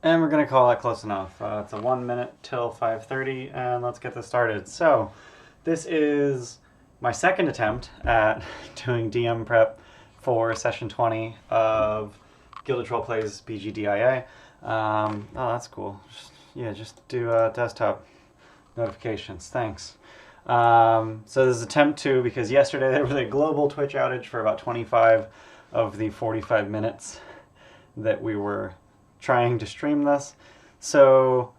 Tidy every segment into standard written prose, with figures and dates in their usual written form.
And we're gonna call it close enough. It's a 1 minute till 5:30, and let's get this started. So, this is my second attempt at doing DM prep for session 20 of Gilded Troll Plays BG Oh, that's cool. Just do desktop notifications. Thanks. So this is attempt 2 because yesterday there was a global Twitch outage for about 25 of the 45 minutes that we were trying to stream this. So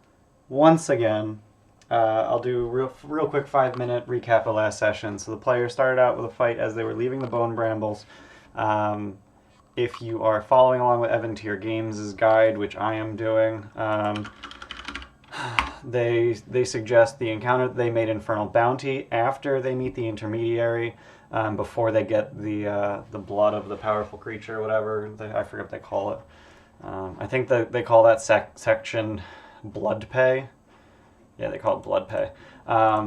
once again, I'll do real quick 5-minute recap of last session. So the players started out with a fight as they were leaving the Bone Brambles. If you are following along with Evan Tier Games' guide, which I am doing, they suggest the encounter they made Infernal Bounty after they meet the intermediary, before they get the blood of the powerful creature, whatever. I forget what they call it. I think they call that section Blood Pay. Yeah, they call it Blood Pay.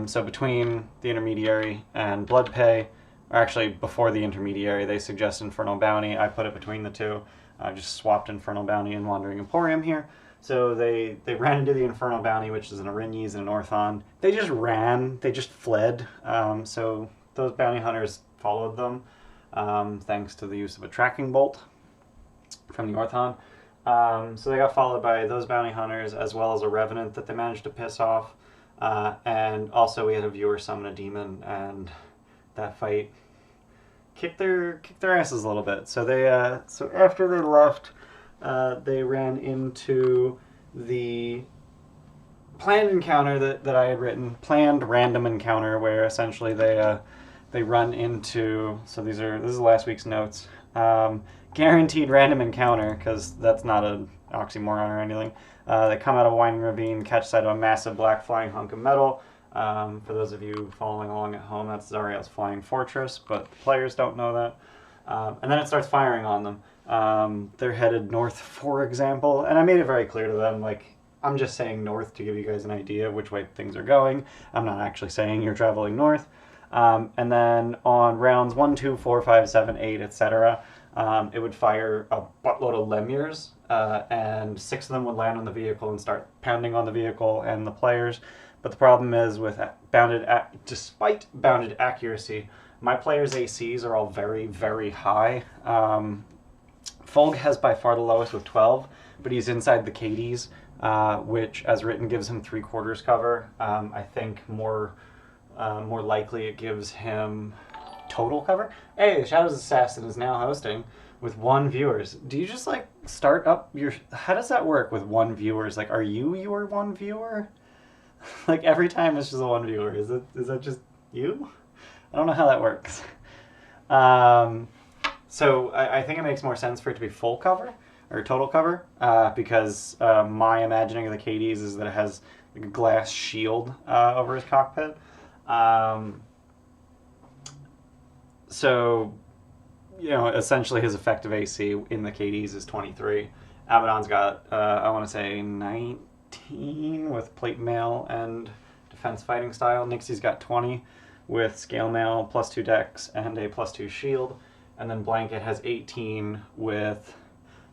So between the intermediary and Blood Pay, or actually before the intermediary, they suggest Infernal Bounty. I put it between the two. I just swapped Infernal Bounty and Wandering Emporium here. So they ran into the Infernal Bounty, which is an Arinyes and an Orthon. They just ran. They just fled. So those bounty hunters followed them, thanks to the use of a tracking bolt from the Orthon. So they got followed by those bounty hunters, as well as a Revenant that they managed to piss off. And also we had a viewer summon a demon, and that fight kicked their asses a little bit. So so after they left, they ran into the planned encounter that I had written, planned random encounter, where essentially they run into. So this is last week's notes. Guaranteed random encounter, because that's not an oxymoron or anything. They come out of Winding Ravine, catch sight of a massive black flying hunk of metal. For those of you following along at home, that's Zariel's flying fortress, but the players don't know that. And then it starts firing on them. They're headed north, for example, and I made it very clear to them, like, I'm just saying north to give you guys an idea of which way things are going. I'm not actually saying you're traveling north. And then on rounds 1, 2, 4, 5, 7, 8, etc., it would fire a buttload of lemures, and 6 of them would land on the vehicle and start pounding on the vehicle and the players. But the problem is, despite bounded accuracy, my players' ACs are all very, very high. Fulg has by far the lowest with 12, but he's inside the KDs, which, as written, gives him 3/4 cover. I think more likely it gives him total cover. Hey, Shadows Assassin is now hosting with 1 viewers. Do you just start up your? How does that work with 1 viewers? Are you your 1 viewer? Every time it's just a 1 viewer. Is that just you? I don't know how that works. So I think it makes more sense for it to be full cover or total cover, because my imagining of the KDs is that it has a glass shield over his cockpit. So, essentially his effective AC in the KDs is 23. Abaddon's got, I want to say, 19 with plate mail and defense fighting style. Nixie's got 20 with scale mail, +2 dex, and a +2 shield. And then Blanket has 18 with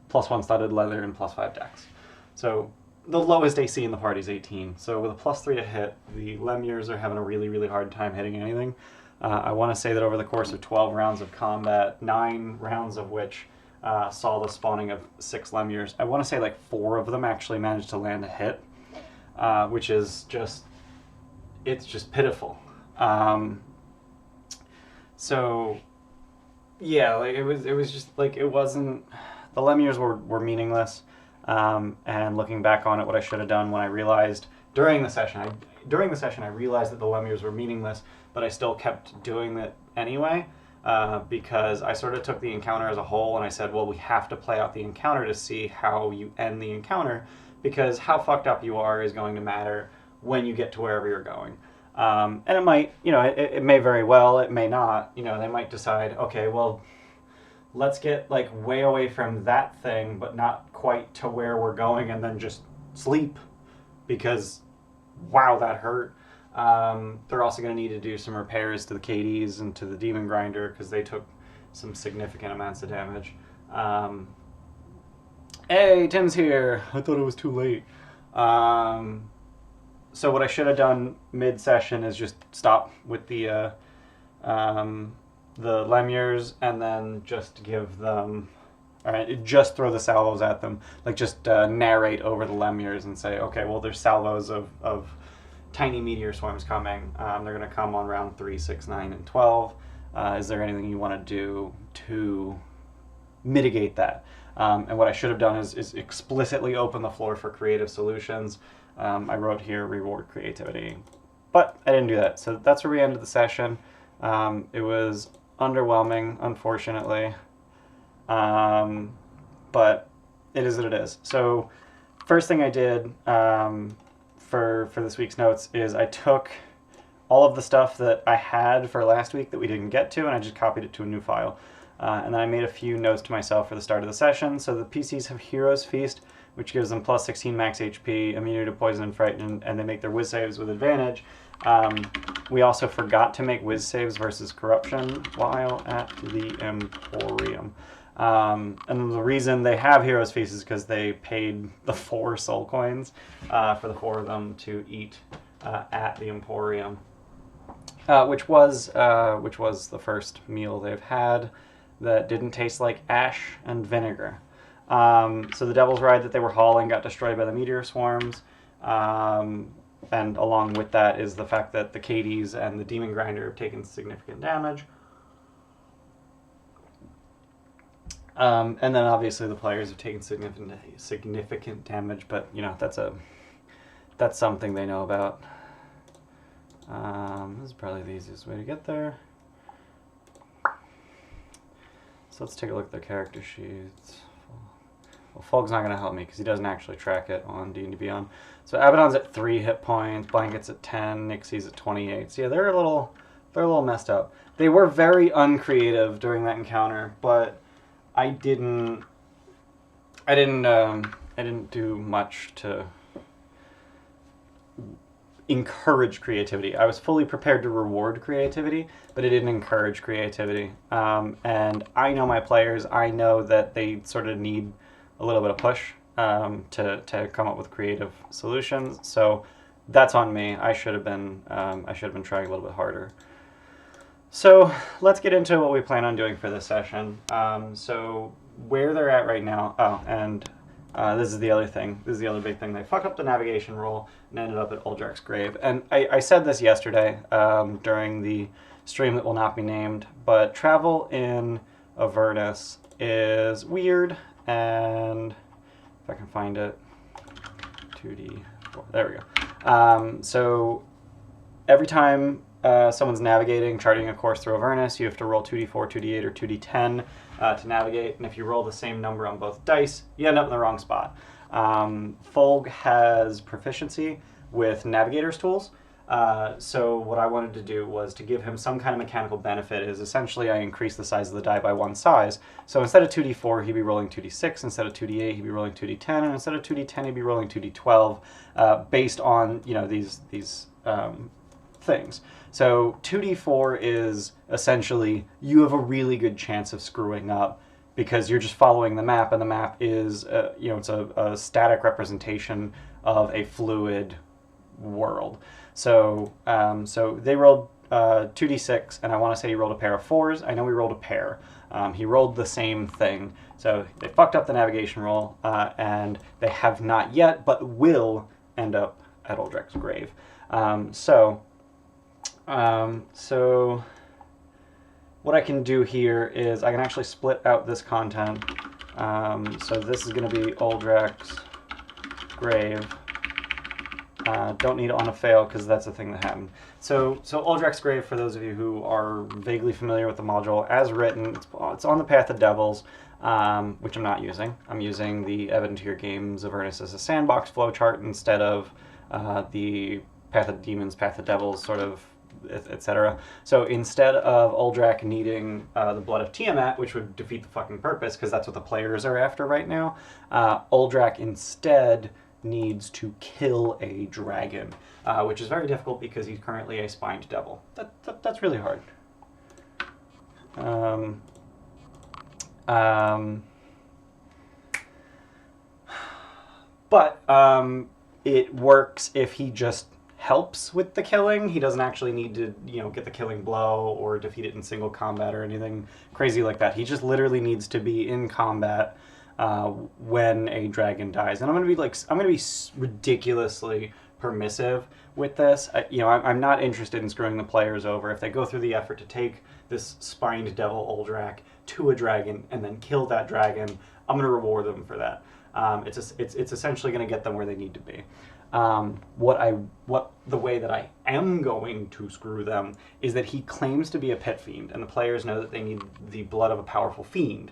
+1 studded leather and +5 dex. So the lowest AC in the party is 18. So with a +3 to hit, the Lemures are having a really, really hard time hitting anything. I want to say that over the course of 12 rounds of combat, 9 rounds of which saw the spawning of 6 Lemures, I want to say 4 of them actually managed to land a hit, which is just pitiful. So yeah, it was just it wasn't. The Lemures were meaningless. And looking back on it, what I should have done when I realized during the session, I realized that the Lemures were meaningless, but I still kept doing it anyway, because I sort of took the encounter as a whole and I said, well, we have to play out the encounter to see how you end the encounter, because how fucked up you are is going to matter when you get to wherever you're going. And it might, it may very well, it may not, they might decide, okay, well, let's get way away from that thing, but not quite to where we're going, and then just sleep, because wow, that hurt. They're also going to need to do some repairs to the KDs and to the Demon Grinder, because they took some significant amounts of damage. Hey, Tim's here. I thought it was too late. So what I should have done mid-session is just stop with the Lemures and then just give them, all right, just throw the salvos at them. Like just narrate over the Lemures and say, okay, well, there's salvos of tiny meteor swarms coming. They're going to come on round 3, 6, 9, and 12. Is there anything you want to do to mitigate that? And what I should have done is explicitly open the floor for creative solutions. I wrote here reward creativity, but I didn't do that. So that's where we ended the session. It was underwhelming, unfortunately, but it is what it is. So first thing I did for this week's notes is I took all of the stuff that I had for last week that we didn't get to, and I just copied it to a new file. And then I made a few notes to myself for the start of the session. So the PCs have Hero's Feast, which gives them plus 16 max HP, immunity to poison and frighten, and they make their whiz saves with advantage. We also forgot to make whiz saves versus corruption while at the Emporium. And the reason they have Hero's Feast is because they paid the 4 soul coins for the 4 of them to eat at the Emporium, which was the first meal they've had that didn't taste like ash and vinegar. So the Devil's Ride that they were hauling got destroyed by the meteor swarms. And along with that is the fact that the Cadies and the Demon Grinder have taken significant damage. And then obviously the players have taken significant damage, but you know, that's something they know about. This is probably the easiest way to get there. So let's take a look at their character sheets. Well, Fog's not going to help me because he doesn't actually track it on D&D Beyond. So Abaddon's at 3 hit points, Blanket's at 10, Nixie's at 28. So yeah, they're a little messed up. They were very uncreative during that encounter, but I didn't do much to encourage creativity. I was fully prepared to reward creativity, but it didn't encourage creativity. And I know my players. I know that they sort of need a little bit of push to come up with creative solutions. So that's on me. I should have been trying a little bit harder. So let's get into what we plan on doing for this session. So where they're at right now. Oh, and this is the other thing. This is the other big thing. They fucked up the navigation roll and ended up at Uldrak's grave. And I said this yesterday during the stream that will not be named, but travel in Avernus is weird, and if I can find it, 2D, there we go. So every time someone's navigating, charting a course through Avernus, you have to roll 2d4, 2d8, or 2d10 to navigate, and if you roll the same number on both dice, you end up in the wrong spot. Folg has proficiency with navigator's tools, so what I wanted to do was to give him some kind of mechanical benefit. Is essentially I increase the size of the die by 1 size. So instead of 2d4, he'd be rolling 2d6, instead of 2d8, he'd be rolling 2d10, and instead of 2d10, he'd be rolling 2d12, based on, you know, these things. So 2d4 is essentially you have a really good chance of screwing up because you're just following the map, and the map is you know, it's a static representation of a fluid world. So so they rolled 2d6, and I want to say he rolled a pair of 4s. I know he rolled a pair. He rolled the same thing. So they fucked up the navigation roll, and they have not yet, but will end up at Uldrak's grave. So what I can do here is I can actually split out this content. So this is going to be Uldrak's grave. Don't need on a fail because that's the thing that happened. So Uldrak's grave, for those of you who are vaguely familiar with the module, as written, it's on the Path of Devils, which I'm not using. I'm using the Evan Tier Games Avernus as a sandbox flowchart instead of the Path of Demons, Path of Devils sort of, etc. So instead of Uldrak needing the blood of Tiamat, which would defeat the fucking purpose because that's what the players are after right now, Uldrak instead needs to kill a dragon, which is very difficult because he's currently a spined devil. That's really hard. But it works if he just helps with the killing. He doesn't actually need to, get the killing blow or defeat it in single combat or anything crazy like that. He just literally needs to be in combat when a dragon dies. And I'm gonna be ridiculously permissive with this. I'm not interested in screwing the players over if they go through the effort to take this spined devil Uldrak to a dragon and then kill that dragon. I'm going to reward them for that. It's essentially going to get them where they need to be. The way that I am going to screw them is that he claims to be a pit fiend, and the players know that they need the blood of a powerful fiend.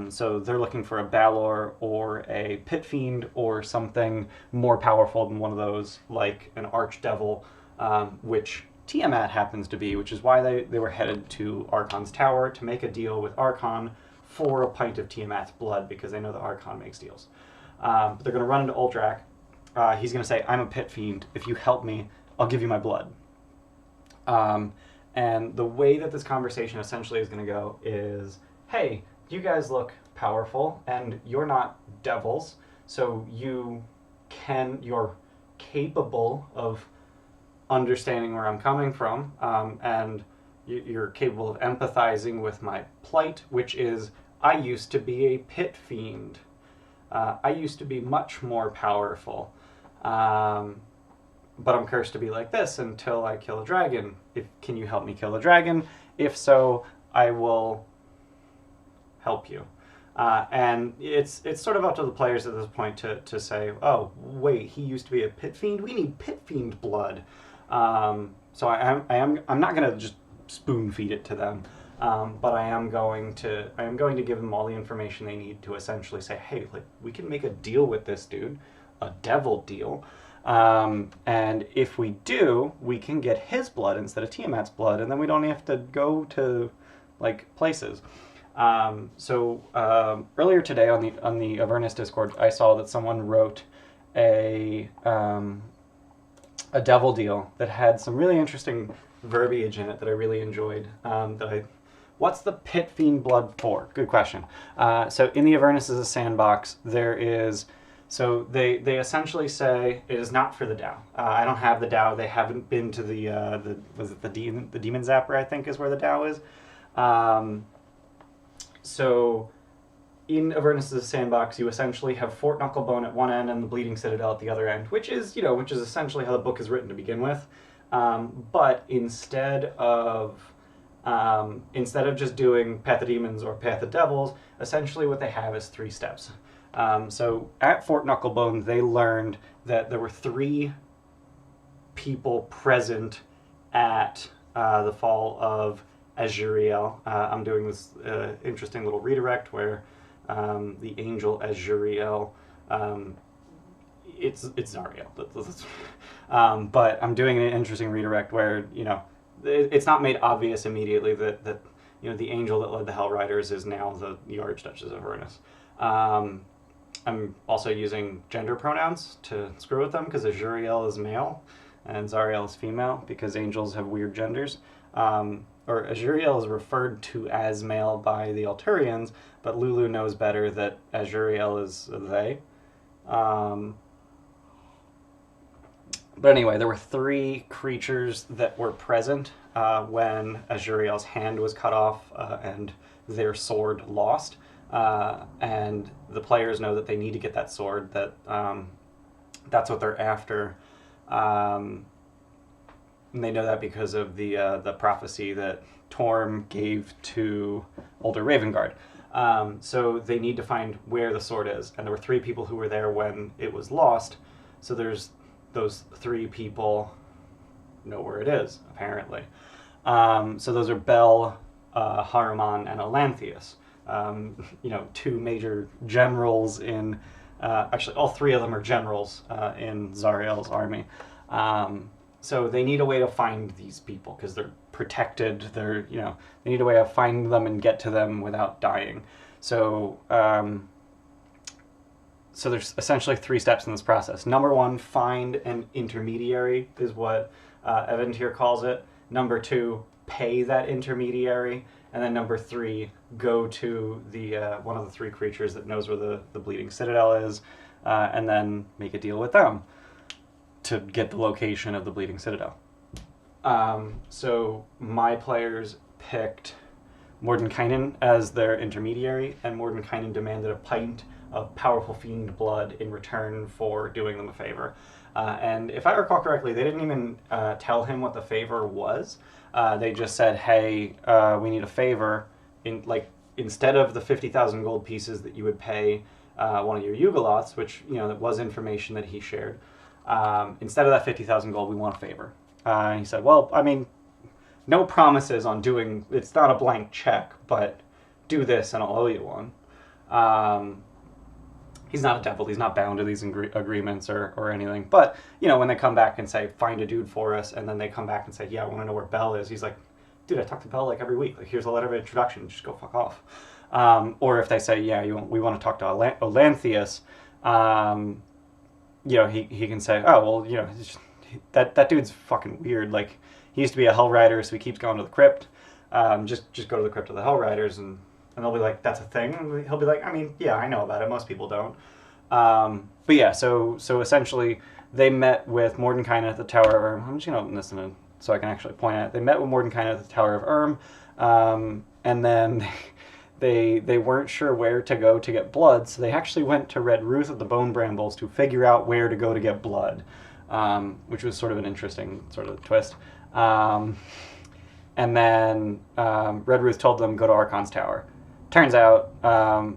So they're looking for a Balor or a pit fiend or something more powerful than one of those, like an archdevil, which Tiamat happens to be, which is why they were headed to Archon's tower to make a deal with Archon for a pint of Tiamat's blood, because they know that Archon makes deals. But they're going to run into Uldrak. He's going to say, I'm a pit fiend. If you help me, I'll give you my blood. And the way that this conversation essentially is going to go is, hey, you guys look powerful, and you're not devils, so you're capable of understanding where I'm coming from, and you're capable of empathizing with my plight, which is, I used to be a pit fiend. I used to be much more powerful, but I'm cursed to be like this until I kill a dragon. Can you help me kill a dragon? If so, I will help you. And it's sort of up to the players at this point to say, oh, wait, he used to be a pit fiend? We need pit fiend blood. So I'm not going to just spoon feed it to them, but I am going to give them all the information they need to essentially say, hey, like, we can make a deal with this dude, a devil deal, and if we do, we can get his blood instead of Tiamat's blood, and then we don't have to go to places. So earlier today on the Avernus Discord, I saw that someone wrote a devil deal that had some really interesting verbiage in it that I really enjoyed. What's the pit fiend blood for? Good question. So in the Avernus as a sandbox, there is. So they essentially say it is not for the DAO. I don't have the DAO. They haven't been to the Demon Zapper, I think is where the DAO is. So in Avernus as a sandbox, you essentially have Fort Knucklebone at one end and the Bleeding Citadel at the other end, which is essentially how the book is written to begin with. But instead of just doing Path of Demons or Path of Devils, essentially what they have is 3 steps. So at Fort Knucklebone, they learned that there were 3 people present at the fall of Azuriel. I'm doing this interesting little redirect where the angel Azuriel, it's Zariel, but I'm doing an interesting redirect where it's not made obvious immediately that the angel that led the Hell Riders is now the Archduchess of Avernus. I'm also using gender pronouns to screw with them because Azuriel is male and Zariel is female because angels have weird genders. Or Azuriel is referred to as male by the Alturians, but Lulu knows better that Azuriel is they. But anyway, there were 3 creatures that were present when Azuriel's hand was cut off and their sword lost. And the players know that they need to get that sword, that that's what they're after. And they know that because of the prophecy that Torm gave to Older Ravengard. So they need to find where the sword is. And there were 3 people who were there when it was lost. So there's those 3 people know where it is, apparently. So those are Bel, Haruman, and Elanthius. 2 major generals in... actually, all 3 of them are generals in Zariel's army. So they need a way to find these people because they're protected. They need a way to find them and get to them without dying. So there's essentially 3 steps in this process. Number 1, find an intermediary is what Evan here calls it. Number 2, pay that intermediary. And then number 3, go to the one of the 3 creatures that knows where the Bleeding Citadel is. and then make a deal with them to get the location of the Bleeding Citadel. So my players picked Mordenkainen as their intermediary, and Mordenkainen demanded a pint of powerful fiend blood in return for doing them a favor. And if I recall correctly, they didn't even tell him what the favor was. They just said, "Hey, we need a favor. Instead of the 50,000 gold pieces that you would pay one of your Yugoloths, which that was information that he shared. Instead of that 50,000 gold, we want a favor." And he said, "Well, I mean, no promises on doing. It's not a blank check, but do this, and I'll owe you one." He's not a devil. He's not bound to these agreements or anything. But, when they come back and say, "Find a dude for us," and then they come back and say, "Yeah, I want to know where Bell is," he's like, "Dude, I talk to Bell every week. Here's a letter of introduction. Just go fuck off." Or if they say, "Yeah, we want to talk to Olanthius," he can say, "Oh, well, that dude's fucking weird. He used to be a Hell Rider, so he keeps going to the crypt. Just go to the crypt of the Hell Riders," and they'll be like, "That's a thing?" And he'll be like, "I mean, yeah, I know about it. Most people don't." But yeah, so essentially, they met with Mordenkainen at the Tower of Erm. I'm just going to open this so I can actually point at it. They met with Mordenkainen at the Tower of Erm, and then they weren't sure where to go to get blood, so they actually went to Red Ruth of the Bone Brambles to figure out where to go to get blood, which was sort of an interesting sort of twist. And then Red Ruth told them, "Go to Archon's Tower." Turns out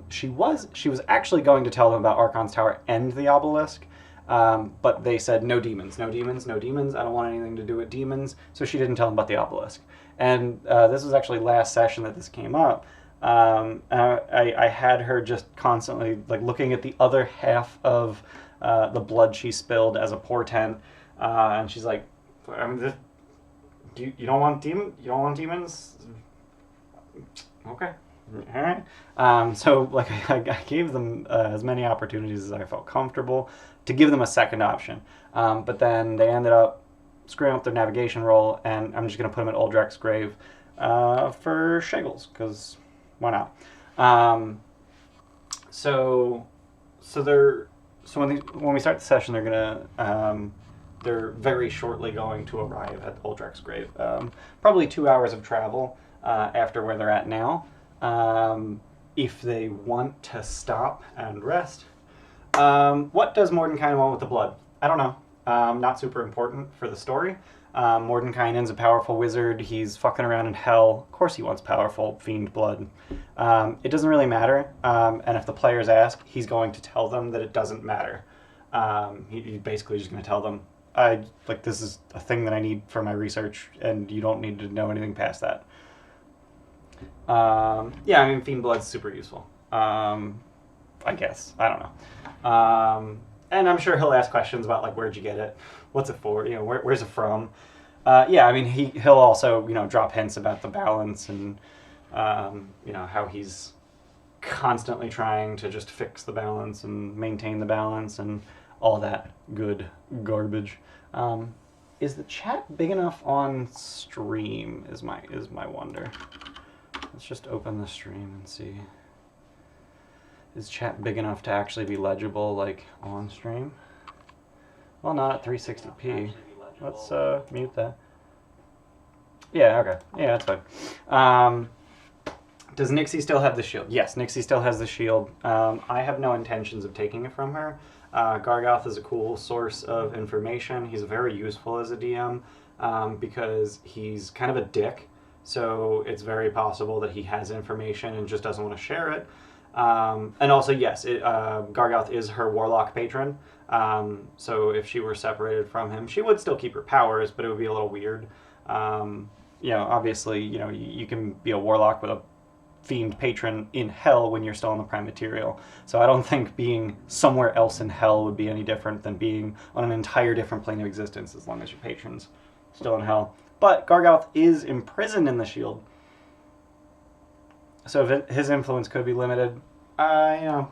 she was actually going to tell them about Archon's Tower and the obelisk, but they said, "No demons, no demons, no demons. I don't want anything to do with demons." So she didn't tell them about the obelisk. And this was actually last session that this came up. I had her just constantly looking at the other half of the blood she spilled as a portent, and she's like, "I mean, you don't want demon? You don't want demons? Okay." All right. So I gave them as many opportunities as I felt comfortable to give them a second option. But then they ended up screwing up their navigation roll, and I'm just going to put them at Uldrak's grave for Shegels, because why not? So when we start the session, they're very shortly going to arrive at Uldrak's grave. Probably 2 hours of travel after where they're at now. If they want to stop and rest. What does Mordenkainen want with the blood? I don't know. Not super important for the story. Mordenkainen's a powerful wizard. He's fucking around in hell. Of course he wants powerful fiend blood. It doesn't really matter. And if the players ask, he's going to tell them that it doesn't matter. He's basically just going to tell them, this is a thing that I need for my research, and you don't need to know anything past that. Fiend blood's super useful. I guess. I don't know. And I'm sure he'll ask questions about where'd you get it? What's it for? Where's it from? He'll also, drop hints about the balance and, how he's constantly trying to just fix the balance and maintain the balance and all that good garbage. Is the chat big enough on stream is my wonder. Let's just open the stream and see. Is chat big enough to actually be legible on stream? Well, not at 360p. Let's mute that. Yeah, okay. Yeah, that's fine. Does Nixie still have the shield? Yes, Nixie still has the shield. I have no intentions of taking it from her. Gargoth is a cool source of information. He's very useful as a DM because he's kind of a dick. So it's very possible that he has information and just doesn't want to share it. And also, yes, Gargoth is her warlock patron. So if she were separated from him, she would still keep her powers, but it would be a little weird. Obviously, you can be a warlock with a fiend patron in hell when you're still on the prime material. So I don't think being somewhere else in hell would be any different than being on an entire different plane of existence as long as your patron's still in hell. But Gargoth is imprisoned in the shield. So his influence could be limited. I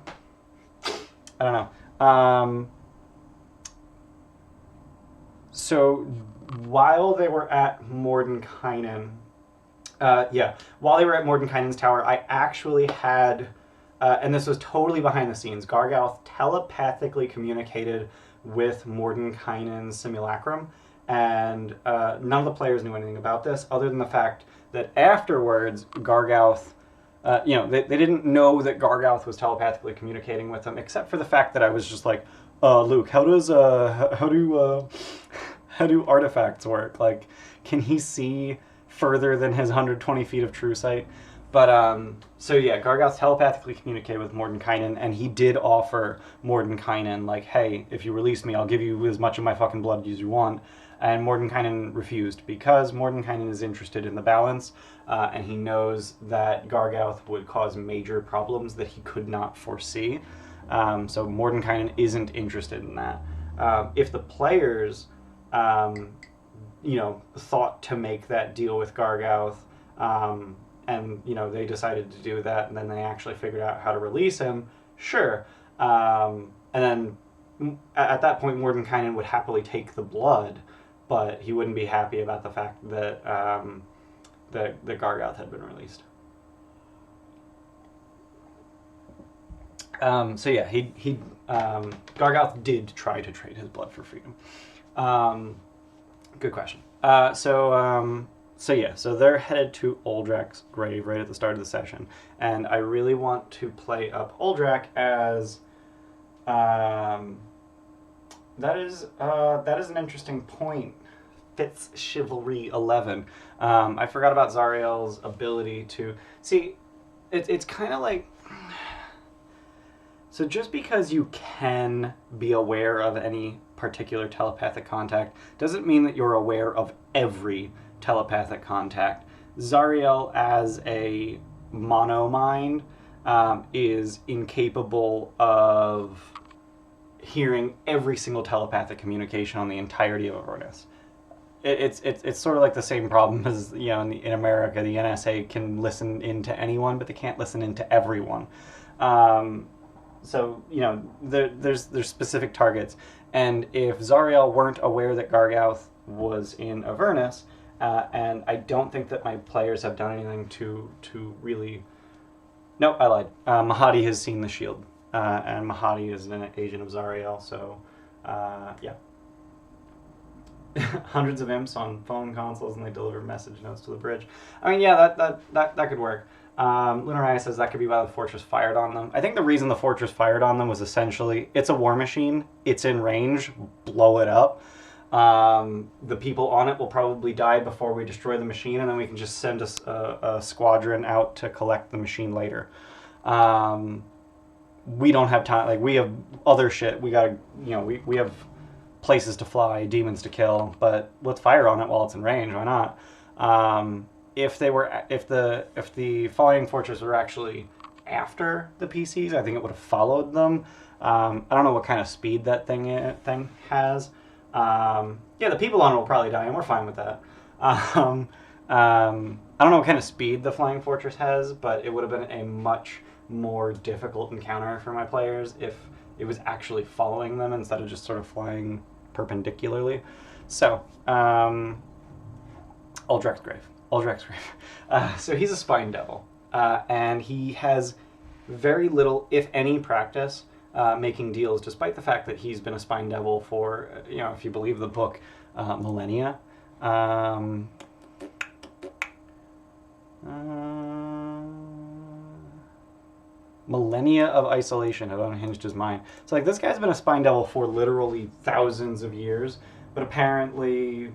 don't know. So while they were at Mordenkainen, while they were at Mordenkainen's tower, I actually had and this was totally behind the scenes, Gargauth telepathically communicated with Mordenkainen's simulacrum, and none of the players knew anything about this, other than the fact that afterwards, Gargauth, they didn't know that Gargauth was telepathically communicating with them, except for the fact that I was just like, Luke, how do artifacts work? Like, can he see further than his 120 feet of true sight? But, Gargauth telepathically communicated with Mordenkainen, and he did offer Mordenkainen, like, hey, if you release me, I'll give you as much of my fucking blood as you want. And Mordenkainen refused, because Mordenkainen is interested in the balance, and he knows that Gargauth would cause major problems that he could not foresee. So Mordenkainen isn't interested in that. If the players, thought to make that deal with Gargauth, and they decided to do that, and then they actually figured out how to release him, sure. And then at that point, Mordenkainen would happily take the blood, but he wouldn't be happy about the fact that that Gargauth had been released. Gargauth did try to trade his blood for freedom. Good question. So they're headed to Uldrak's grave right at the start of the session, and I really want to play up Uldrak as that is an interesting point. Fits Chivalry 11. I forgot about Zariel's ability to see. It's kind of like, so just because you can be aware of any particular telepathic contact doesn't mean that you're aware of every telepathic contact. Zariel, as a mono mind, is incapable of hearing every single telepathic communication on the entirety of Avernus. It's sort of like the same problem as, in America, the NSA can listen into anyone, but they can't listen into everyone. There's specific targets, and if Zariel weren't aware that Gargauth was in Avernus, and I don't think that my players have done anything to really... No, I lied. Mahadi has seen the shield, and Mahadi is an agent of Zariel, so yeah. Hundreds of imps on phone consoles, and they deliver message notes to the bridge. I mean, yeah, that could work. Lunariah says that could be why the fortress fired on them. I think the reason the fortress fired on them was essentially, it's a war machine, it's in range, blow it up. The people on it will probably die before we destroy the machine, and then we can just send a squadron out to collect the machine later. We don't have time. Like, we have other shit. We gotta, we have places to fly, demons to kill, but let's fire on it while it's in range. Why not? If the Flying Fortress were actually after the PCs, I think it would have followed them. I don't know what kind of speed that thing has. The people on it will probably die, and we're fine with that. I don't know what kind of speed the Flying Fortress has, but it would have been a much more difficult encounter for my players if it was actually following them instead of just sort of flying perpendicularly. So, Uldrak's grave. So he's a spine devil, and he has very little, if any, practice making deals, despite the fact that he's been a spine devil for, if you believe the book, millennia. Millennia of isolation have unhinged his mind. So, this guy's been a spine devil for literally thousands of years, but apparently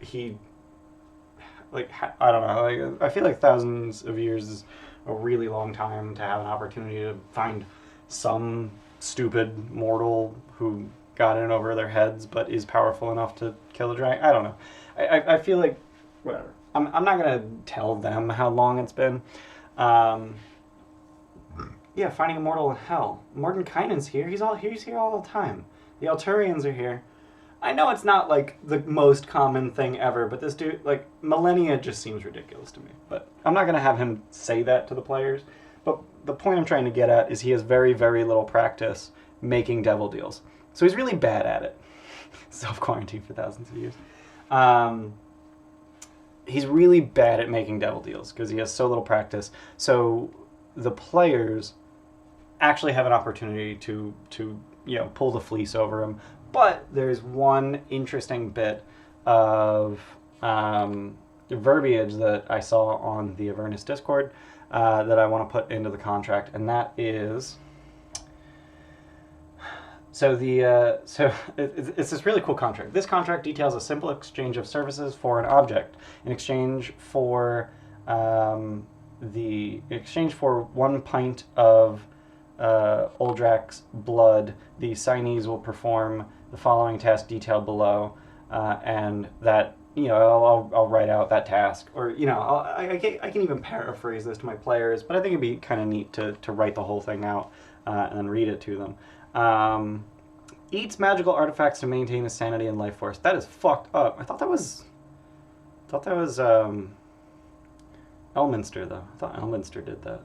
he... I don't know. I feel like thousands of years is a really long time to have an opportunity to find some stupid mortal who got in over their heads but is powerful enough to kill a dragon. I don't know. I feel like, whatever. I'm not going to tell them how long it's been. Finding a mortal in hell. Mordenkainen's here. He's here all the time. The Alturians are here. I know it's not, the most common thing ever, but this dude, millennia just seems ridiculous to me. But I'm not going to have him say that to the players. But the point I'm trying to get at is he has very, very little practice making devil deals. So he's really bad at it. Self-quarantined for thousands of years. He's really bad at making devil deals because he has so little practice. So the players actually have an opportunity to pull the fleece over him. But there's one interesting bit of verbiage that I saw on the Avernus Discord that I want to put into the contract, and that is it's this really cool contract. This contract details a simple exchange of services for an object. In exchange for 1 pint of Uldrak's blood, the signees will perform the following task detailed below, and that I'll write out that task, or I can even paraphrase this to my players, but I think it'd be kind of neat to write the whole thing out and then read it to them. Eats magical artifacts to maintain his sanity and life force. That is fucked up. I thought that was Elminster, though. I thought Elminster did that.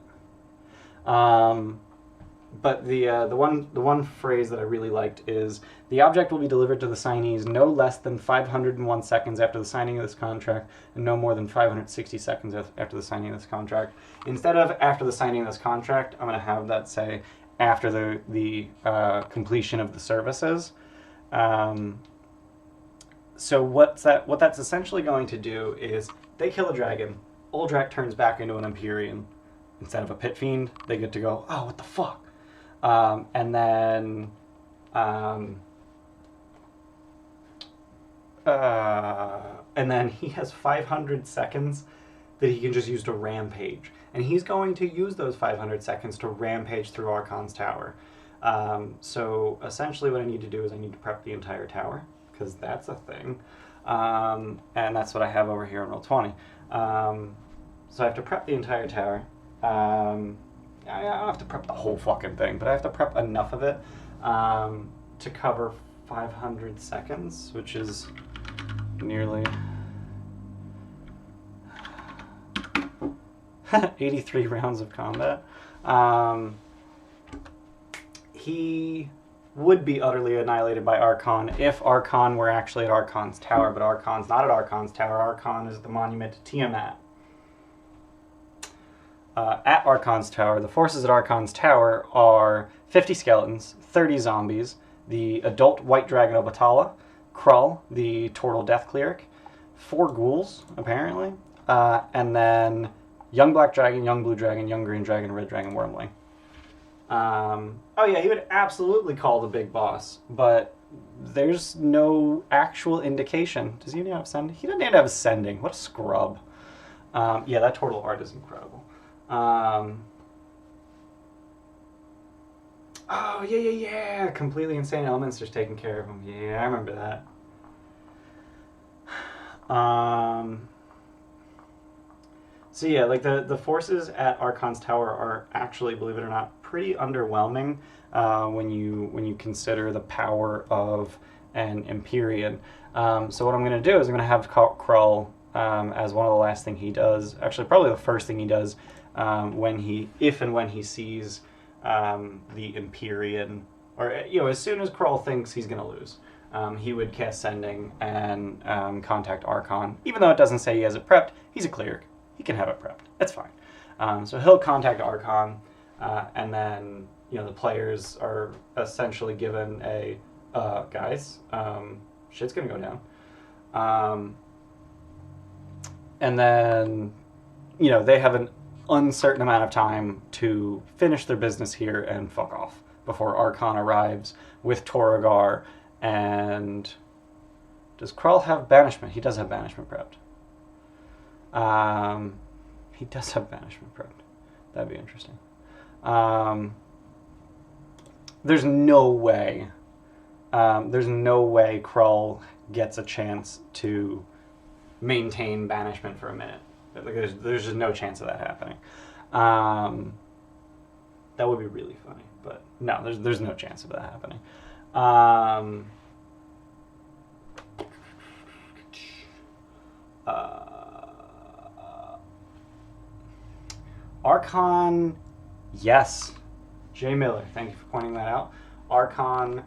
But the one phrase that I really liked is, the object will be delivered to the signees no less than 501 seconds after the signing of this contract, and no more than 560 seconds after the signing of this contract. Instead of after the signing of this contract, I'm going to have that say after the completion of the services. So what that's essentially going to do is, they kill a dragon, Uldrak turns back into an Empyrean. Instead of a pit fiend, they get to go, oh, what the fuck? And then he has 500 seconds that he can just use to rampage. And he's going to use those 500 seconds to rampage through Archon's tower. So essentially what I need to do is I need to prep the entire tower, because that's a thing. And that's what I have over here in Roll20. So I have to prep the entire tower. I don't have to prep the whole fucking thing, but I have to prep enough of it to cover 500 seconds, which is nearly 83 rounds of combat. He would be utterly annihilated by Archon if Archon were actually at Archon's tower, but Archon's not at Archon's tower. Archon is the monument to Tiamat. At Archon's tower, the forces at Archon's tower are 50 skeletons, 30 zombies, the adult white dragon of Batala, Krull, the Tortle Death Cleric, 4 ghouls, apparently, and then young black dragon, young blue dragon, young green dragon, red dragon, wormling. Oh yeah, he would absolutely call the big boss, but there's no actual indication. Does he even have ascending? He doesn't even have ascending. What a scrub. Yeah, that Tortle art is incredible. Oh, yeah. Completely insane Elminster's taking care of him. Yeah, I remember that. So yeah, like the forces at Archon's tower are actually, believe it or not, pretty underwhelming when you consider the power of an Empyrean. So what I'm going to do is I'm going to have Krull as one of the last thing he does. Actually, probably the first thing he does. When he sees the Empyrean, or as soon as Krull thinks he's gonna lose, he would cast Sending and contact Archon. Even though it doesn't say he has it prepped, he's a cleric. He can have it prepped. That's fine. So he'll contact Archon, and then the players are essentially given a guys, shit's gonna go down, and then they have an uncertain amount of time to finish their business here and fuck off before Archon arrives with Torragar. And does Krull have banishment? He does have banishment prepped. He does have banishment prepped. That'd be interesting. There's no way Krull gets a chance to maintain banishment for a minute. Like, there's just no chance of that happening. That would be really funny, but no, there's no chance of that happening. Archon, yes. Jay Miller, thank you for pointing that out. Archon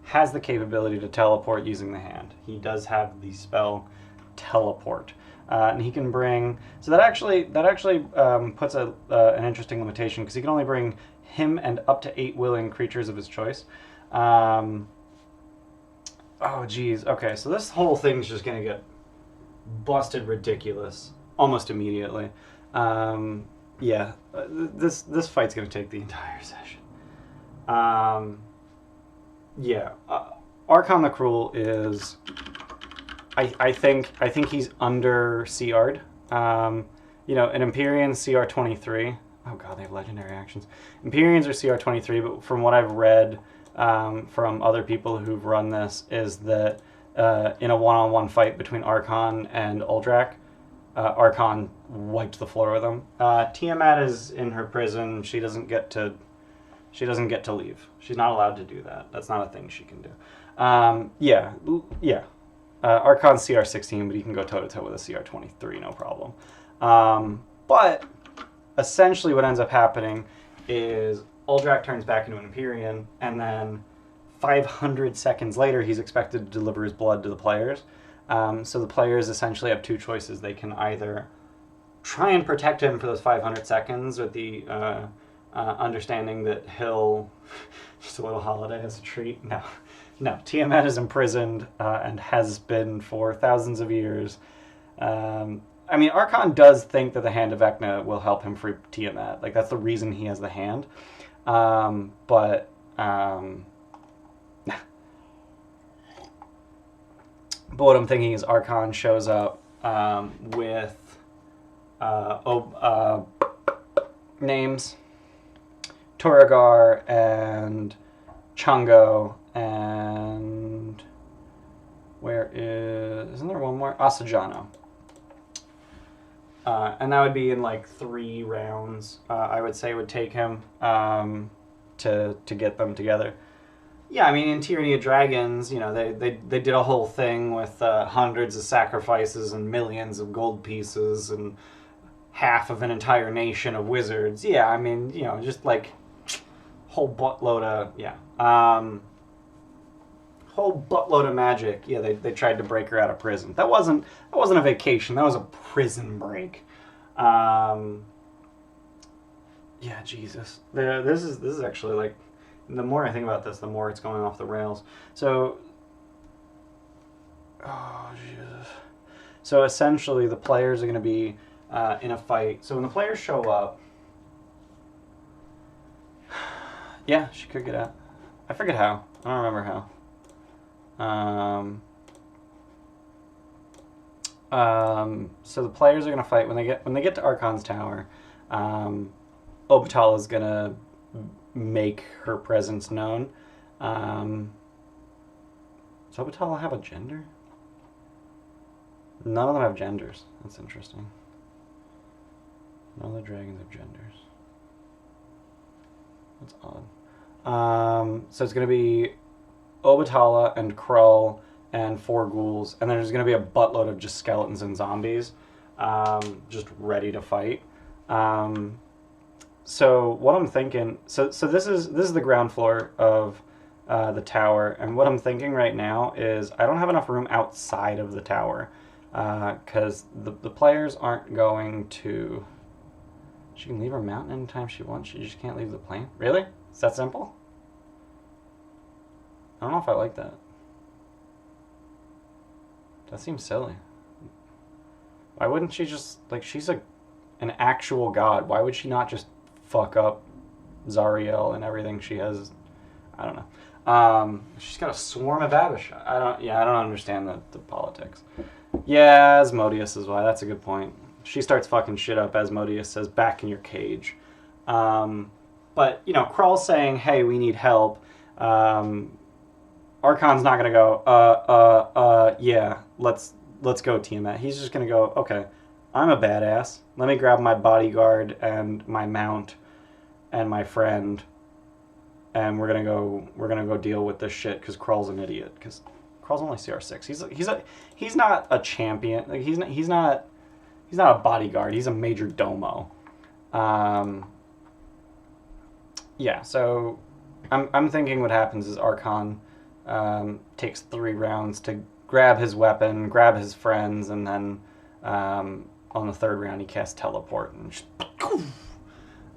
has the capability to teleport using the hand. He does have the spell Teleport. And he can bring. So that actually puts an interesting limitation because he can only bring him and up to 8 willing creatures of his choice. Oh, geez. Okay, so this whole thing's just gonna get busted ridiculous almost immediately. Yeah, this fight's gonna take the entire session. Yeah, Archon the Cruel is. I think he's under CR'd. You know, an Empyrean CR23. Oh god, they have legendary actions. Empyreans are CR23, but from what I've read from other people who've run this, is that in a one-on-one fight between Archon and Uldrak, Archon wiped the floor with him. Tiamat is in her prison. She doesn't get to leave. She's not allowed to do that. That's not a thing she can do. Yeah. Archon's CR16, but he can go toe-to-toe with a CR23, no problem. But essentially what ends up happening is Uldrak turns back into an Empyrean, and then 500 seconds later, he's expected to deliver his blood to the players. So the players essentially have two choices. They can either try and protect him for those 500 seconds with the understanding that he'll... just a little holiday as a treat. No, Tiamat is imprisoned and has been for thousands of years. I mean, Archon does think that the Hand of Vecna will help him free Tiamat. Like, that's the reason he has the hand. But what I'm thinking is Archon shows up with names Turagar and Chungo and isn't there one more? Asajano. And that would be in like 3 rounds. I would say it would take him to get them together. Yeah, I mean, in Tyranny of Dragons, you know, they did a whole thing with hundreds of sacrifices and millions of gold pieces and half of an entire nation of wizards. Yeah, I mean, you know, just like whole buttload of whole buttload of magic. Yeah, they tried to break her out of prison. That wasn't a vacation. That was a prison break. Yeah, Jesus. This is actually like, the more I think about this, the more it's going off the rails. So, oh Jesus. So essentially, the players are going to be in a fight. So when the players show up, yeah, she could get out. I forget how. I don't remember how. So the players are gonna fight when they get to Archon's tower. Obatala is gonna make her presence known. Does Obatala have a gender? None of them have genders. That's interesting. None of the dragons have genders. That's odd. So it's gonna be Obatala and Krull and 4 ghouls, and then there's going to be a buttload of just skeletons and zombies just ready to fight. So what I'm thinking, so this is the ground floor of the tower, and what I'm thinking right now is I don't have enough room outside of the tower because the players aren't going to... She can leave her mountain anytime she wants, she just can't leave the plane? Really? Is that simple? I don't know if I like that. That seems silly. Why wouldn't she just... Like, she's an actual god. Why would she not just fuck up Zariel and everything she has? I don't know. She's got a swarm of Abishai. I don't understand the politics. Yeah, Asmodeus is why. That's a good point. She starts fucking shit up. Asmodeus says, back in your cage. But, you know, Krull's saying, hey, we need help. Archon's not gonna go, yeah, let's go, Tiamat. He's just gonna go, okay, I'm a badass. Let me grab my bodyguard and my mount and my friend, and we're gonna go deal with this shit because Krull's an idiot. Because Krull's only CR6. He's not a champion. Like he's not a bodyguard. He's a major domo. Yeah. So I'm thinking what happens is Archon takes 3 rounds to grab his weapon, grab his friends, and then On the third round, he casts Teleport,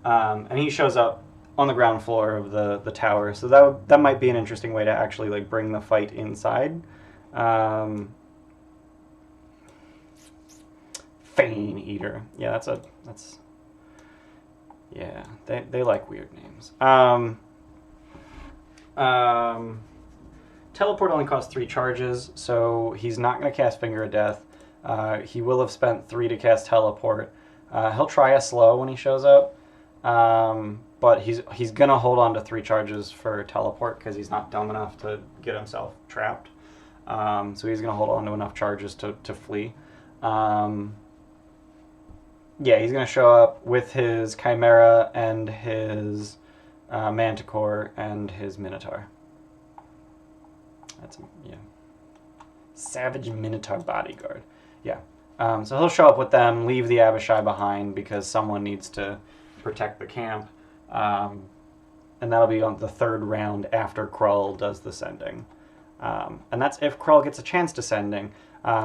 and he shows up on the ground floor of the tower. So that might be an interesting way to actually like bring the fight inside. Fane Eater. Yeah, that's yeah. They like weird names. Teleport only costs 3 charges, so he's not going to cast Finger of Death. He will have spent 3 to cast Teleport. He'll try a slow when he shows up, but he's going to hold on to 3 charges for Teleport because he's not dumb enough to get himself trapped. So he's going to hold on to enough charges to flee. Yeah, he's going to show up with his Chimera and his Manticore and his Minotaur. That's, yeah. Savage Minotaur Bodyguard. Yeah. So he'll show up with them, leave the Abishai behind because someone needs to protect the camp. And that'll be on the 3rd round after Krull does the sending. And that's if Krull gets a chance to sending.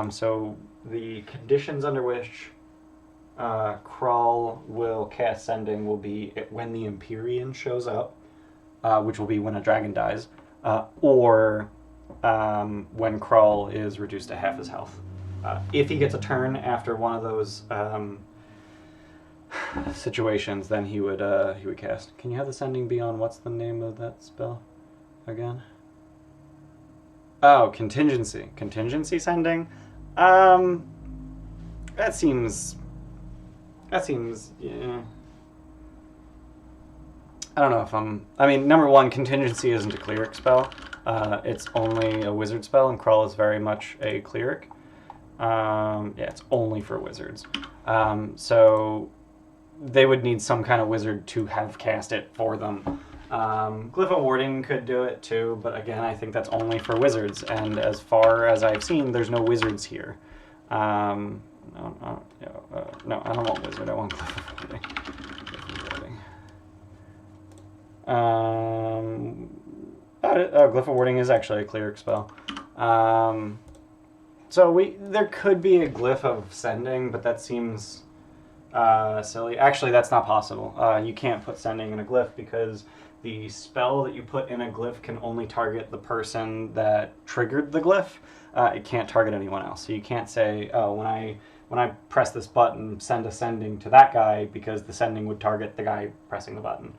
So the conditions under which Krull will cast sending will be when the Empyrean shows up, which will be when a dragon dies, or when Krull is reduced to half his health. If he gets a turn after one of those situations, then he would cast. Can you have the sending be on what's the name of that spell again? Oh, contingency. Contingency sending. That seems. Yeah. I don't know if I mean, number one, contingency isn't a cleric spell. It's only a wizard spell, and Krull is very much a cleric. Yeah, it's only for wizards. So they would need some kind of wizard to have cast it for them. Glyph of Warding could do it too, but again, I think that's only for wizards. And as far as I've seen, there's no wizards here. No, I don't want wizard. I want Glyph of Warding. Glyph of Warding is actually a cleric spell. So there could be a Glyph of Sending, but that seems silly. Actually, that's not possible. You can't put Sending in a Glyph because the spell that you put in a Glyph can only target the person that triggered the Glyph. It can't target anyone else. So you can't say, oh, when I press this button, send a Sending to that guy, because the Sending would target the guy pressing the button.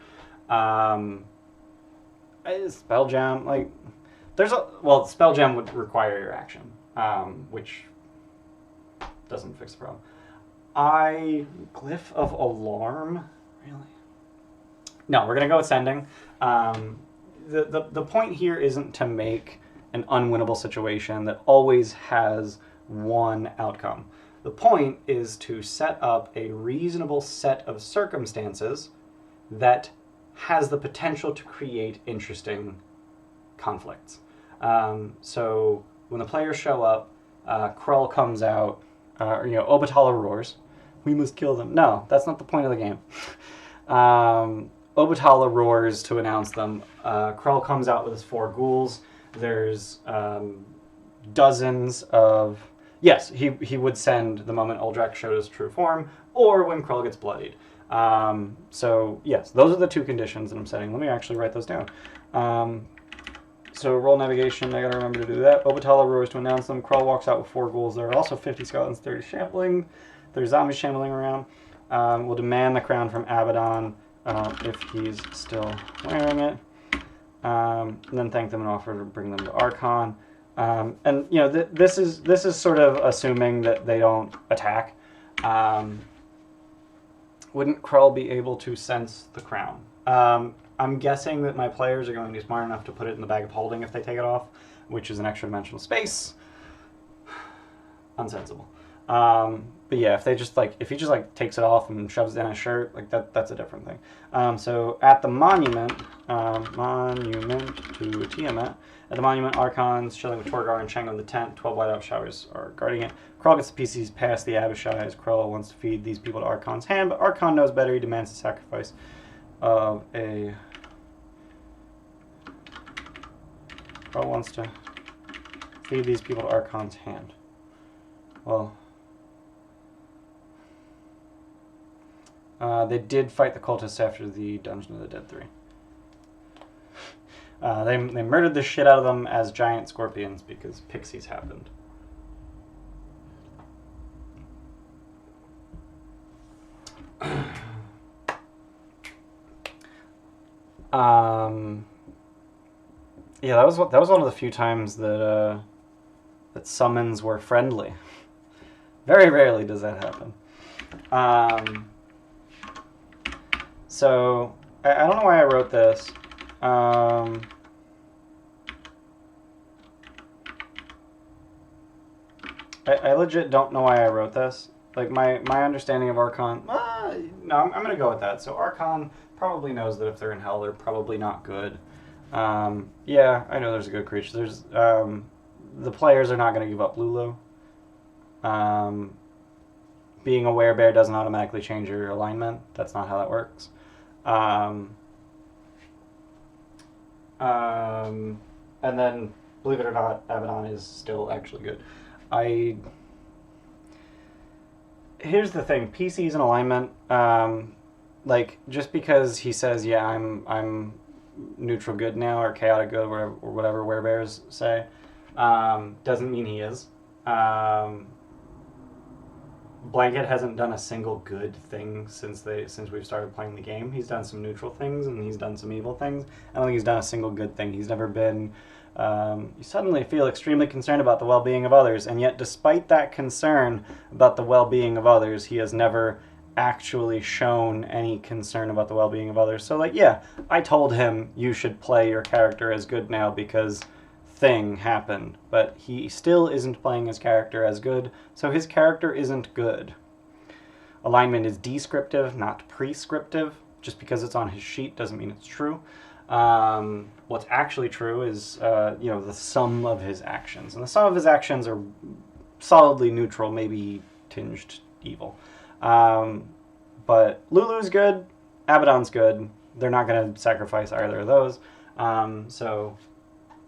Spelljam, like, Spelljam would require your action, which doesn't fix the problem. Glyph of Alarm, really? No, we're gonna go with Sending. The point here isn't to make an unwinnable situation that always has one outcome. The point is to set up a reasonable set of circumstances that has the potential to create interesting conflicts. So when the players show up, Krull comes out, Obatala roars, we must kill them. No, that's not the point of the game. Obatala roars to announce them. Krull comes out with his 4 ghouls. There's dozens of... Yes, he would send the moment Uldrak showed his true form, or when Krull gets bloodied. So, yes, those are the 2 conditions that I'm setting. Let me actually write those down. So, roll navigation, I gotta remember to do that. Obatala roars to announce them. Krull walks out with 4 ghouls. There are also 50 skeletons, 30 shambling. There's zombies shambling around. We'll demand the crown from Abaddon if he's still wearing it. And then thank them and offer to bring them to Archon. And, this is sort of assuming that they don't attack. Wouldn't Krull be able to sense the crown? I'm guessing that my players are going to be smart enough to put it in the bag of holding if they take it off, which is an extra dimensional space. Unsensible. But yeah, if he just takes it off and shoves it in his shirt, like that's a different thing. So at the monument to Tiamat, at the monument, Archon's chilling with Torgar and Shango in the tent. 12 whiteout showers are guarding it. Krull gets the PCs past the Abishai as Krull wants to feed these people to Archon's hand, but Archon knows better. He demands the sacrifice of a... Krull wants to feed these people to Archon's hand. Well, They did fight the cultists after the Dungeon of the Dead 3. They murdered the shit out of them as giant scorpions because pixies happened. Yeah, that was one of the few times that that summons were friendly. Very rarely does that happen. So I don't know why I wrote this. I legit don't know why I wrote this. Like, my understanding of Archon... no, I'm going to go with that. So Archon probably knows that if they're in hell, they're probably not good. Yeah, I know there's a good creature. There's... the players are not going to give up Lulu. Being a werebear doesn't automatically change your alignment. That's not how that works. And then, believe it or not, Abaddon is still actually good. Here's the thing: PCs and alignment. Like, just because he says, "Yeah, I'm neutral good now" or chaotic good, or whatever werebears say, doesn't mean he is. Blanket hasn't done a single good thing since we've started playing the game. He's done some neutral things and he's done some evil things. I don't think he's done a single good thing. He's never been... you suddenly feel extremely concerned about the well-being of others, and yet despite that concern about the well-being of others, he has never actually shown any concern about the well-being of others. So, like, yeah, I told him you should play your character as good now because thing happened, but he still isn't playing his character as good, so his character isn't good. Alignment is descriptive, not prescriptive. Just because it's on his sheet doesn't mean it's true. What's actually true is, the sum of his actions, and the sum of his actions are solidly neutral, maybe tinged evil. But Lulu's good, Abaddon's good. They're not going to sacrifice either of those. So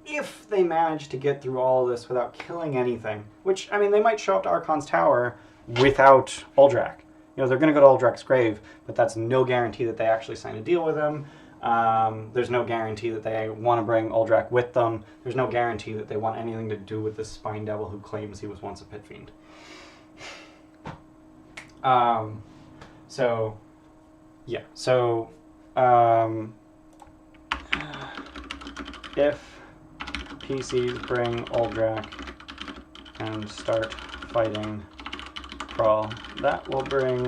if they manage to get through all of this without killing anything, which, I mean, they might show up to Archon's Tower without Uldrak. They're going to go to Uldrak's grave, but that's no guarantee that they actually sign a deal with him. There's no guarantee that they want to bring Uldrak with them. There's no guarantee that they want anything to do with this Spine Devil who claims he was once a pit fiend. If PCs bring Uldrak and start fighting Crawl, that will bring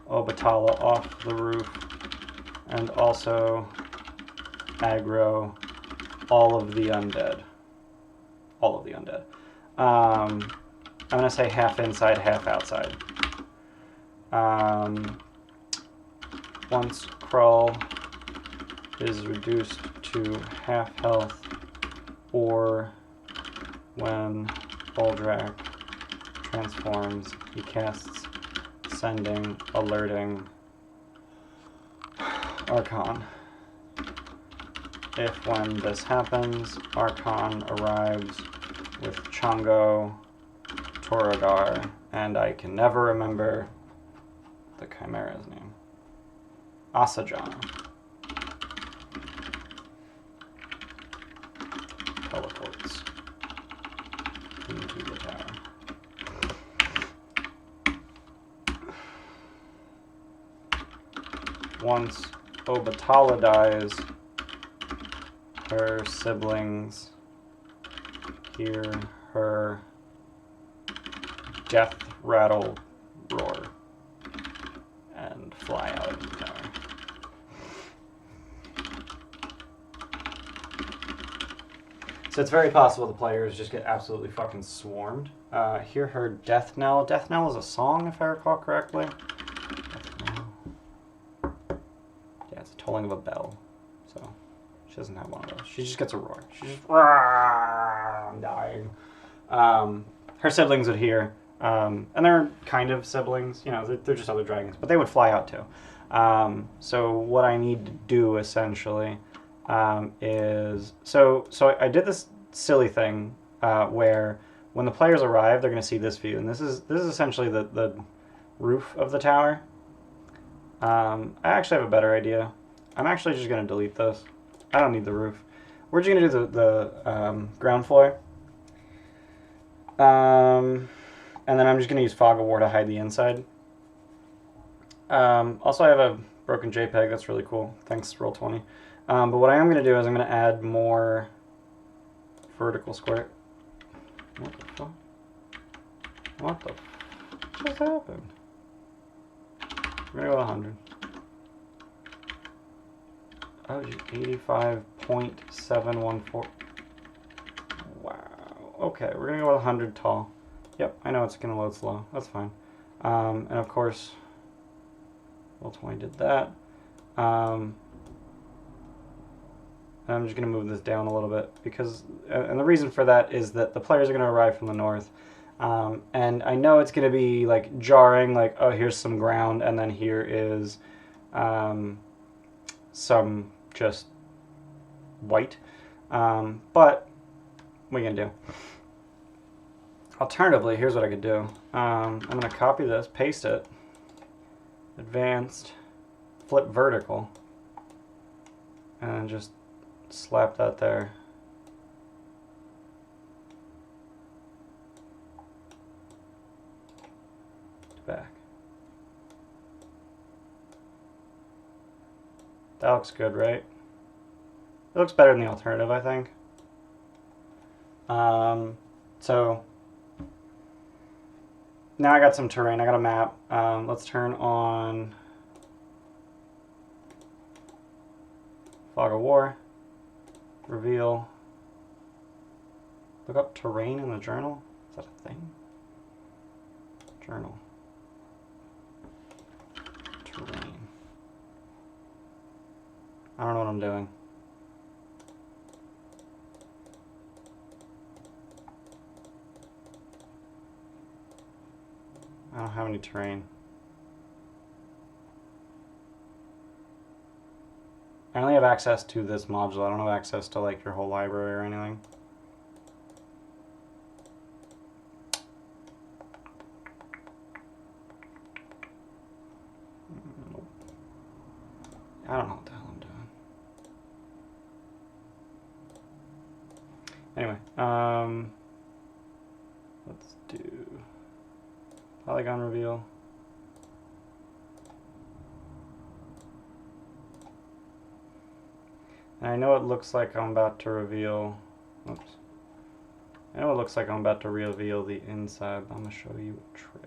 Obatala off the roof and also aggro all of the undead. All of the undead. I'm going to say half inside, half outside. Once Crawl is reduced to half health, or when Uldrak transforms, he casts Sending, Alerting, Archon. If when this happens, Archon arrives with Chongo, Toradar, and I can never remember the Chimera's name. Asajana. Teleports into the tower. Once Obatala dies, her siblings hear her death rattle roar and fly out of the tower. So it's very possible the players just get absolutely fucking swarmed. Hear her death knell. Death knell is a song, if I recall correctly. Yeah, it's a tolling of a bell. So she doesn't have one of those. She just gets a roar. She's just, I'm dying. Her siblings would hear, and they're kind of siblings. They're just other dragons, but they would fly out too. So what I need to do essentially is so I did this silly thing where when the players arrive, they're going to see this view, and this is essentially the roof of the tower. I actually have a better idea. I'm actually just going to delete this. I don't need the roof. We're just going to do the ground floor. And then I'm just going to use fog of war to hide the inside. Also, I have a broken JPEG. That's really cool. Thanks, Roll20. But what I am going to do is I'm going to add more vertical square. What the fuck? What the fuck just happened? We're going to go with 100. Oh, 85.714. Wow. Okay, we're going to go with 100 tall. Yep, I know it's going to load slow. That's fine. And of course, Roll20 did that. And I'm just going to move this down a little bit because, and the reason for that is that the players are going to arrive from the north. And I know it's going to be like jarring, like, oh, here's some ground, and then here is some just white. But what are you going to do? Alternatively, here's what I could do. I'm going to copy this, paste it, advanced, flip vertical, and then just slap that there. Back. That looks good, right? It looks better than the alternative, I think. So now I got some terrain, I got a map. Let's turn on Fog of War, reveal, look up terrain in the journal. Is that a thing? Journal. Terrain. I don't know what I'm doing. I don't have any terrain. I only have access to this module. I don't have access to like your whole library or anything. I don't know what the hell I'm doing. Anyway, let's do polygon reveal. And I know it looks like I'm about to reveal, oops. I know it looks like I'm about to reveal the inside, but I'm going to show you a trick.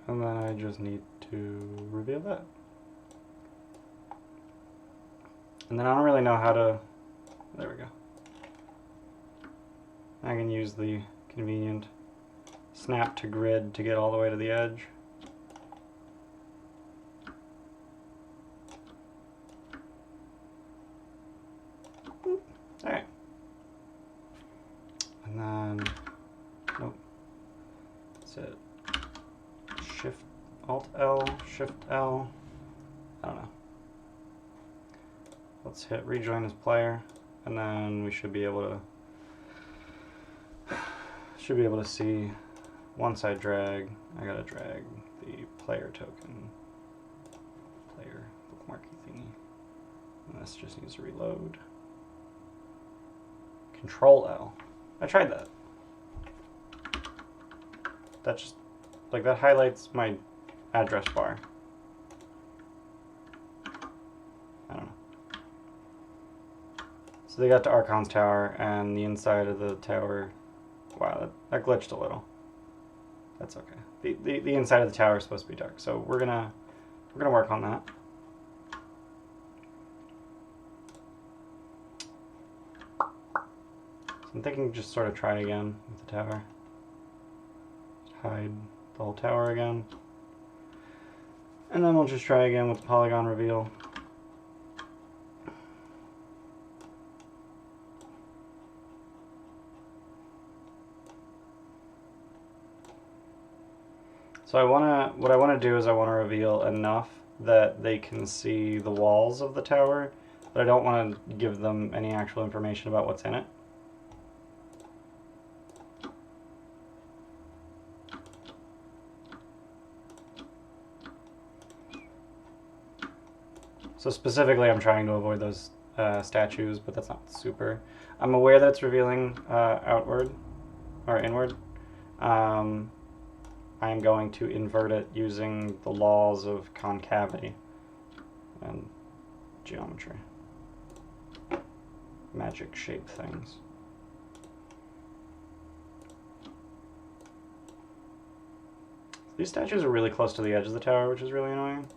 And then I just need to reveal that. And then I don't really know how to, there we go. I can use the convenient snap to grid to get all the way to the edge. Alright. And then, nope, that's it. Shift, Alt L, Shift L, I don't know. Let's hit rejoin as player, and then we should be able to see once I drag, I gotta drag the player token, player bookmarky thingy, and this just needs to reload. Control L. I tried that. That just, like, that highlights my address bar. I don't know. So they got to Archon's tower, and the inside of the tower, wow, that glitched a little. That's okay. The inside of the tower is supposed to be dark, so we're gonna work on that. So I'm thinking just sort of try again with the tower. Just hide the whole tower again. And then we'll just try again with the polygon reveal. So what I want to do is I want to reveal enough that they can see the walls of the tower, but I don't want to give them any actual information about what's in it. So specifically I'm trying to avoid those statues, but that's not super. I'm aware that it's revealing outward or inward. I'm going to invert it using the laws of concavity and geometry. Magic shape things. These statues are really close to the edge of the tower, which is really annoying.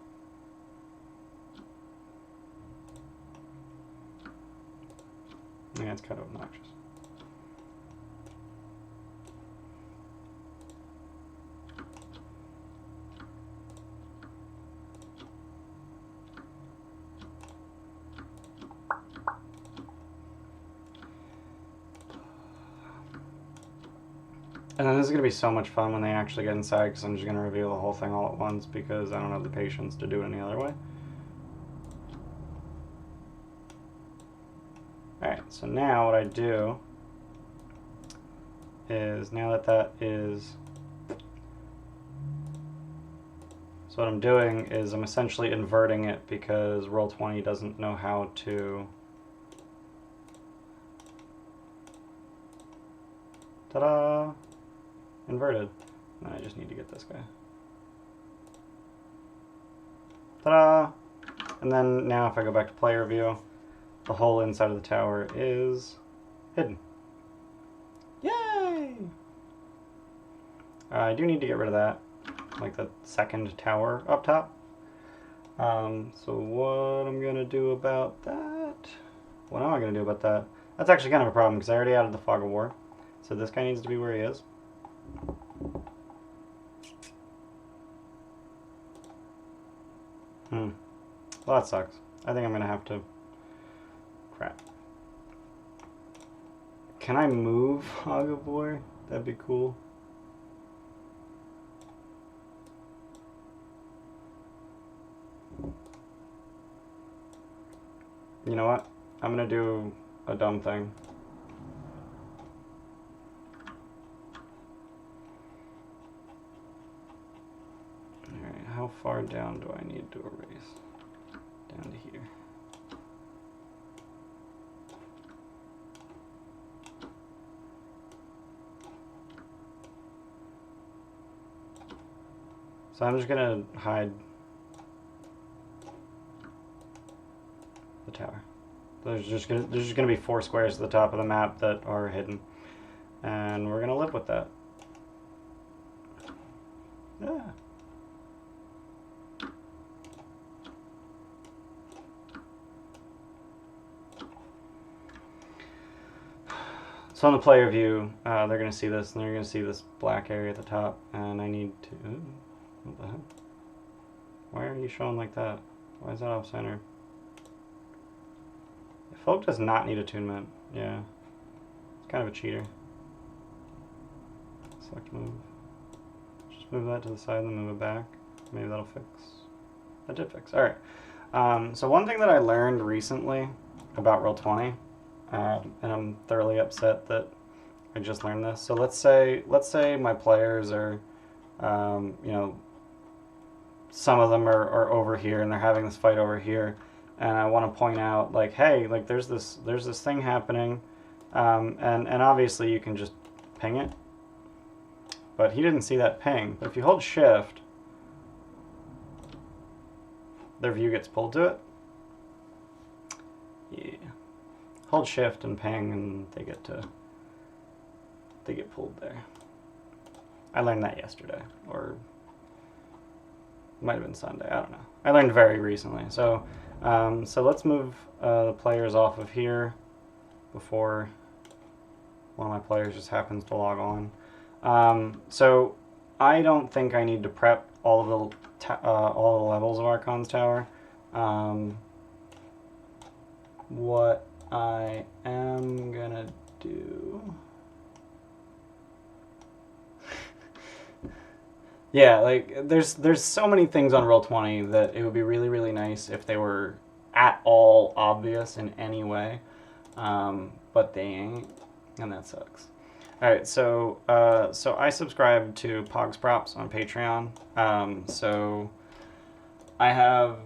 Yeah, it's kind of obnoxious. And then this is going to be so much fun when they actually get inside, because I'm just going to reveal the whole thing all at once because I don't have the patience to do it any other way. Alright, so now what I do is, now that that is... So what I'm doing is I'm essentially inverting it because Roll20 doesn't know how to... Ta-da! Inverted. And I just need to get this guy. Ta-da! And then now if I go back to player view, the whole inside of the tower is hidden. Yay! I do need to get rid of that, like the second tower up top. So what I'm gonna do about that? What am I gonna do about that? That's actually kind of a problem because I already added the Fog of War. So this guy needs to be where he is. Well, that sucks. I think I'm gonna have to... Crap. Can I move Fog of War? That'd be cool. You know what? I'm gonna do a dumb thing. Alright, how far down do I need to erase? Down to here. So I'm just gonna hide the tower. There's just gonna be 4 squares at the top of the map that are hidden, and we're gonna live with that. Yeah. So on the player view, they're gonna see this, and they're gonna see this black area at the top, and I need to. What the heck? Why are you showing like that? Why is that off center? Folk does not need attunement. Yeah. It's kind of a cheater. Select move. Just move that to the side and then move it back. Maybe that'll fix. That did fix. Alright. So one thing that I learned recently about Roll20, and I'm thoroughly upset that I just learned this. So let's say my players are, you know, some of them are over here and they're having this fight over here. And I want to point out, like, hey, like there's this thing happening, and obviously you can just ping it, but he didn't see that ping. But if you hold Shift, their view gets pulled to it. Yeah, hold Shift and ping, and they get pulled there. I learned that yesterday, or it might have been Sunday. I don't know. I learned very recently. So, so let's move the players off of here before one of my players just happens to log on. So I don't think I need to prep all the levels of Archon's Tower. What I am gonna do... Yeah, like there's so many things on Roll20 that it would be really, really nice if they were at all obvious in any way, but they ain't, and that sucks. All right, so so I subscribe to Pogs Props on Patreon. So I have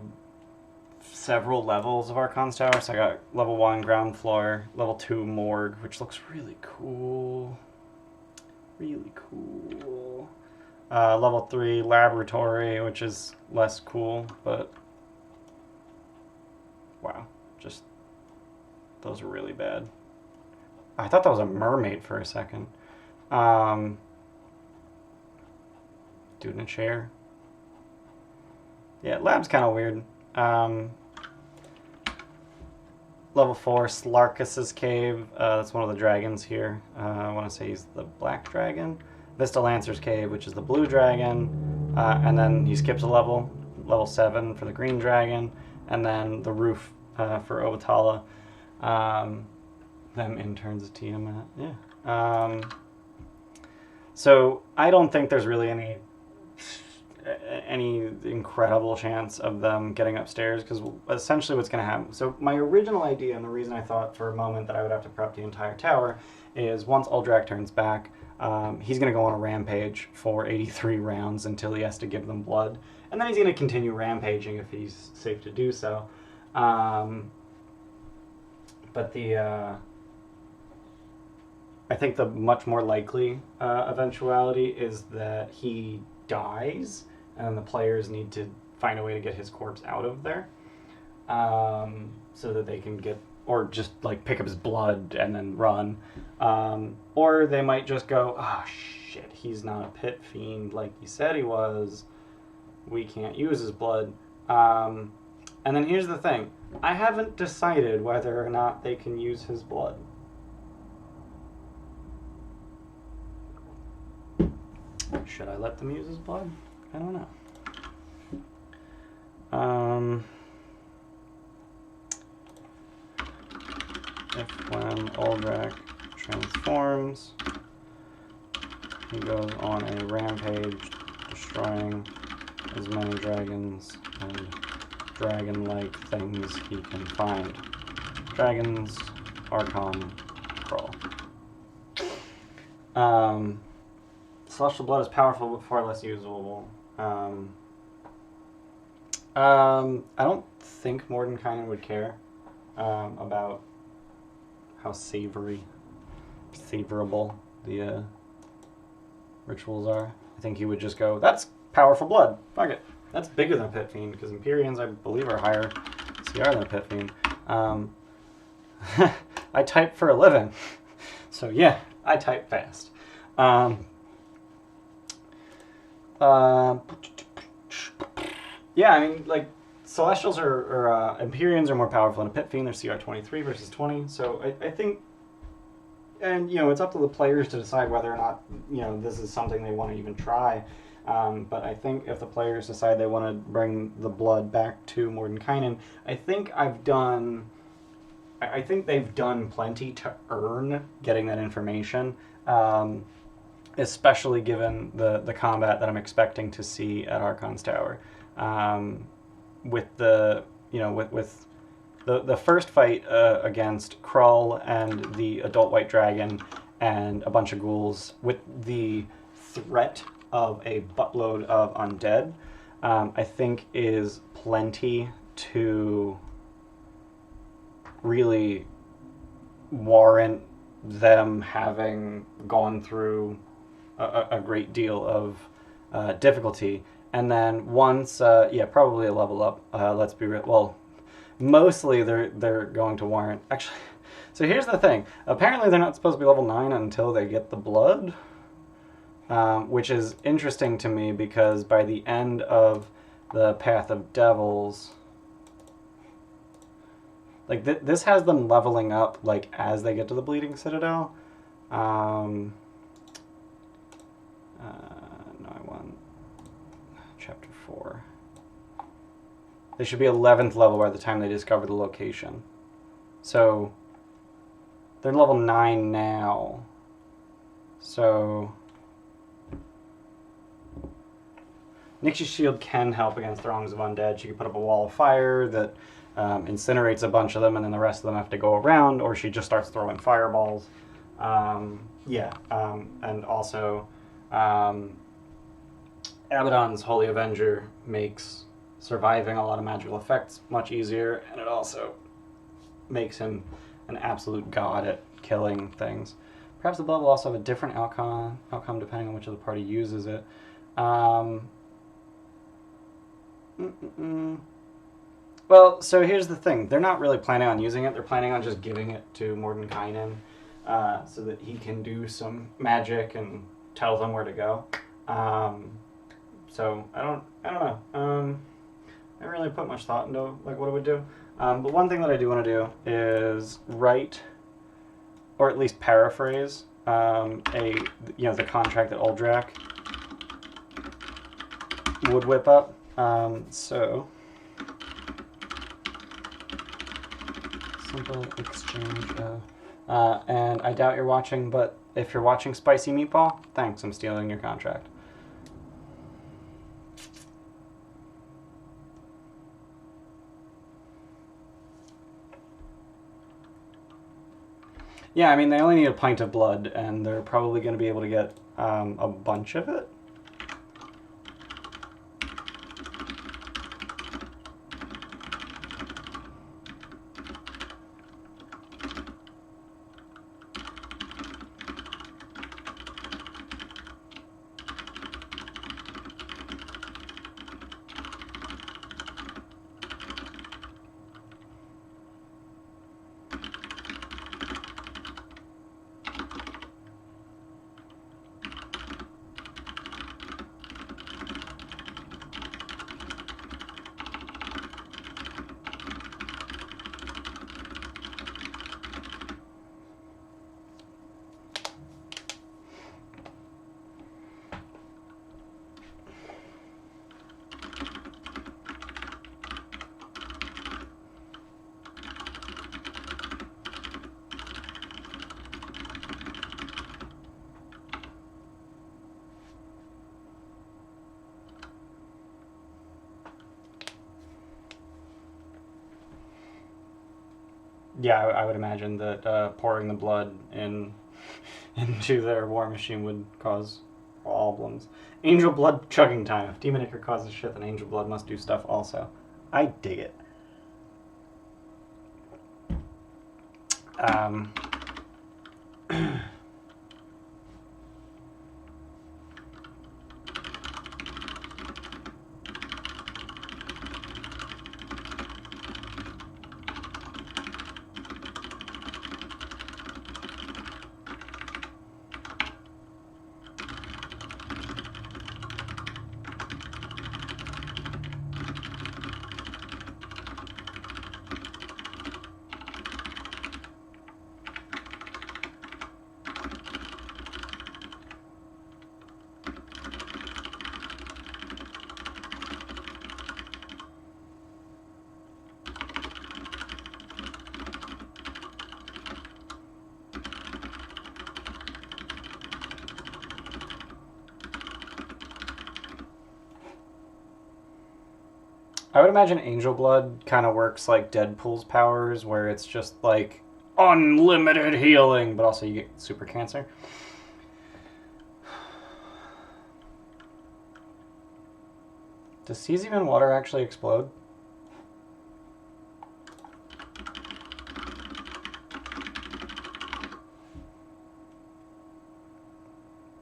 several levels of Archon's Tower. So I got level 1 ground floor, level 2 morgue, which looks really cool, really cool. Level 3 laboratory, which is less cool, but wow, just those are really bad. I thought that was a mermaid for a second. Dude in a chair. Yeah, lab's kind of weird. Level 4 Slarkus's Cave. That's one of the dragons here. I want to say he's the black dragon. Vista Lancer's Cave, which is the blue dragon, and then he skips a level 7 for the green dragon, and then the roof for Obatala. Them interns at Tiamat, yeah. So I don't think there's really any incredible chance of them getting upstairs, because essentially what's going to happen... So my original idea, and the reason I thought for a moment that I would have to prep the entire tower, is once Uldrak turns back, he's going to go on a rampage for 83 rounds until he has to give them blood. And then he's going to continue rampaging if he's safe to do so. But I think the much more likely eventuality is that he dies, and the players need to find a way to get his corpse out of there, so that they can get... Or just like pick up his blood and then run. Or they might just go, oh shit, he's not a pit fiend like he said he was. We can't use his blood. And then here's the thing. I haven't decided whether or not they can use his blood. Should I let them use his blood? I don't know. If when Uldrak transforms, he goes on a rampage, destroying as many dragons and dragon-like things he can find. Dragons, Archon, Crawl. Celestial blood is powerful but far less usable. I don't think Mordenkainen would care about how savorable the rituals are. I think he would just go, that's powerful blood. Fuck it. That's bigger than a pit fiend, because Empyreans, I believe, are higher CR than a pit fiend. I type for a living. So yeah, I type fast. Yeah, I mean, like, Celestials or Empyreans are more powerful than a Pit Fiend. They're CR 23 versus 20. So I think, and, you know, it's up to the players to decide whether or not, you know, this is something they want to even try. But I think if the players decide they want to bring the blood back to Mordenkainen, I think they've done plenty to earn getting that information. Especially given the combat that I'm expecting to see at Archon's Tower. With the first fight against Krull and the adult white dragon and a bunch of ghouls, with the threat of a buttload of undead, I think is plenty to really warrant them having gone through a great deal of difficulty. And then once, probably a level up, let's be real, well, mostly they're going to warrant, actually, so here's the thing, apparently they're not supposed to be level 9 until they get the blood. which is interesting to me because by the end of the Path of Devils, like this has them leveling up like as they get to the Bleeding Citadel. No, I want chapter 4. They should be 11th level by the time they discover the location. So they're level 9 now. So Nixia's shield can help against throngs of undead. She can put up a wall of fire that incinerates a bunch of them, and then the rest of them have to go around, or she just starts throwing fireballs. And also Abaddon's Holy Avenger makes surviving a lot of magical effects much easier, and it also makes him an absolute god at killing things. Perhaps the blood will also have a different outcome depending on which of the party uses it. Well, so here's the thing. They're not really planning on using it. They're planning on just giving it to Mordenkainen so that he can do some magic and tell them where to go. So I don't know. I didn't really put much thought into like what it would do. But one thing that I do want to do is write, or at least paraphrase, the contract that Uldrak would whip up. So simple exchange of, and I doubt you're watching, but if you're watching Spicy Meatball, thanks, I'm stealing your contract. Yeah, I mean, they only need a pint of blood, and they're probably going to be able to get a bunch of it. Yeah, I would imagine that pouring the blood into their war machine would cause problems. Angel blood chugging time. If Demon Ichor causes shit, then Angel blood must do stuff also. I dig it. I would imagine Angel Blood kind of works like Deadpool's powers, where it's just like unlimited healing, but also you get super cancer. Does Cesium water actually explode?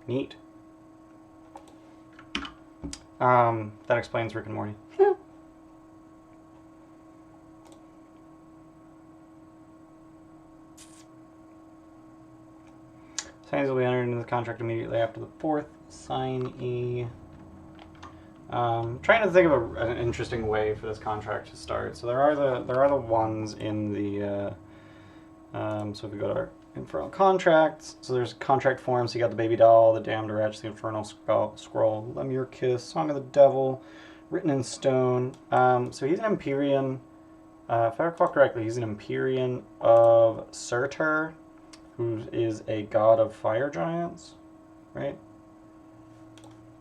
Neat. That explains Rick and Morty. Saints will be entered into the contract immediately after the 4th. sign E. Trying to think of an interesting way for this contract to start. So there are the ones in the. So if we go to our infernal contracts, so there's contract forms. So you got the baby doll, the damned wretch, the infernal scroll, Lemure kiss, song of the devil, written in stone. So he's an Empyrean. If I recall correctly, he's an Empyrean of Surtur, who is a god of fire giants, right?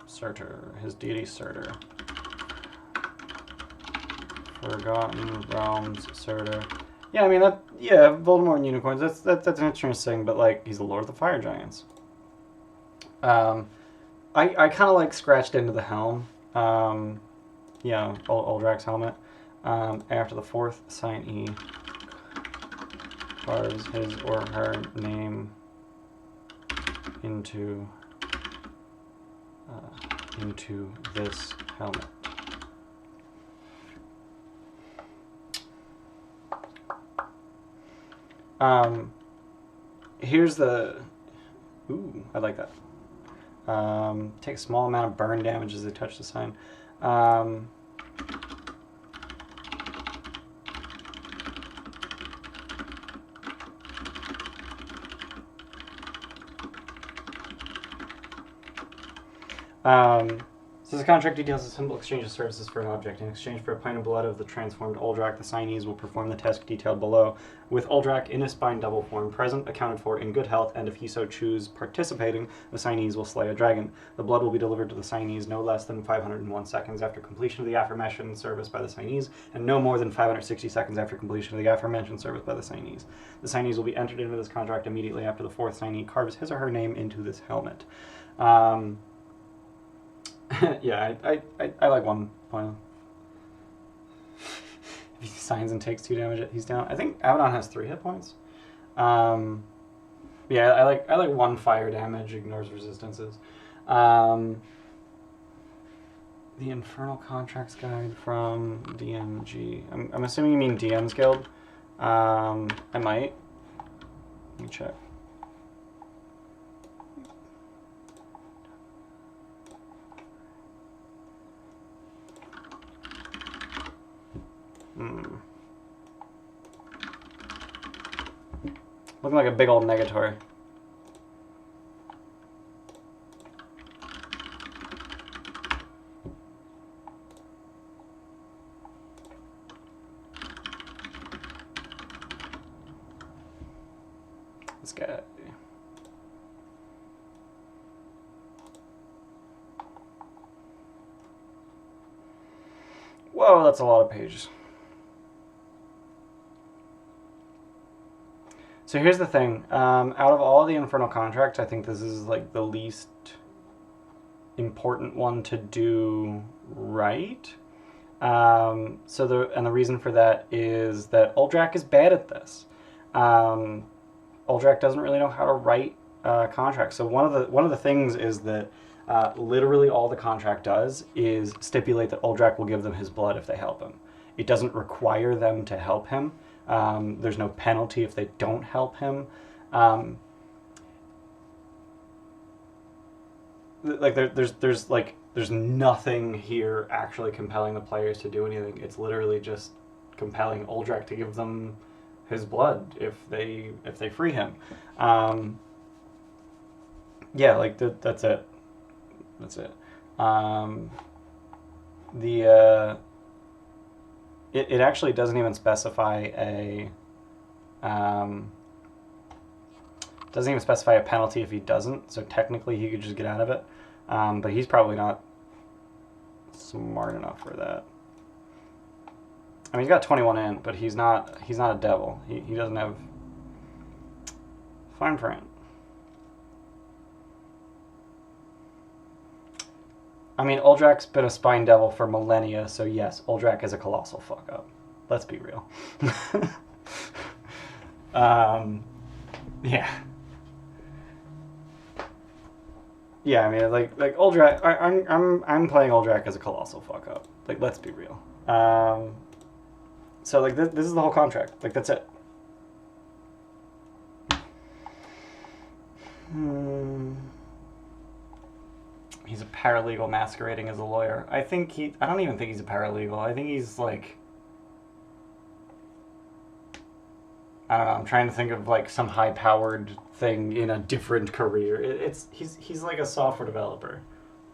Surtur, his deity Surtur. Forgotten Realms, Surtur. Yeah, I mean that. Yeah, Voldemort and unicorns. That's an interesting, but like he's the Lord of the Fire Giants. I kind of like scratched into the helm. Yeah, Uldrak's helmet. After the fourth sign E, carves his or her name into this helmet. Here's the. Ooh, I like that. Take a small amount of burn damage as they touch the sign. So this contract details a simple exchange of services for an object. In exchange for a pint of blood of the transformed Uldrak, the signees will perform the task detailed below. With Uldrak in a spine double form, present, accounted for, in good health, and if he so choose, participating, the signees will slay a dragon. The blood will be delivered to the signees no less than 501 seconds after completion of the aforementioned service by the signees, and no more than 560 seconds after completion of the aforementioned service by the signees. The signees will be entered into this contract immediately after the fourth signee carves his or her name into this helmet. Yeah, I like one point. If he signs and takes 2 damage, he's down. I think Abaddon has 3 hit points. Yeah, I like 1 fire damage, ignores resistances. The Infernal Contracts Guide from DMG. I'm assuming you mean DM's Guild. I might. Let me check. Looking like a big old negatory. This guy. Whoa, that's a lot of pages. So here's the thing. Out of all the Infernal Contracts, I think this is like the least important one to do right. The reason for that is that Uldrak is bad at this. Uldrak doesn't really know how to write contracts. So one of the things is that literally all the contract does is stipulate that Uldrak will give them his blood if they help him. It doesn't require them to help him. There's no penalty if they don't help him. There's nothing here actually compelling the players to do anything. It's literally just compelling Uldrak to give them his blood if they free him. Yeah, like that's it. That's it. It actually doesn't even specify a penalty if he doesn't. So technically, he could just get out of it. But he's probably not smart enough for that. I mean, he's got 21 in, but he's not a devil. He doesn't have fine print. I mean, Uldrak's been a spine devil for millennia, so yes, Uldrak is a colossal fuck up. Let's be real. Yeah. Yeah, I mean, like Uldrak. I'm playing Uldrak as a colossal fuck up. Like, let's be real. So like this is the whole contract. Like that's it. He's a paralegal masquerading as a lawyer. I don't even think he's a paralegal. I think he's like, I don't know. I'm trying to think of like some high-powered thing in a different career. He's like a software developer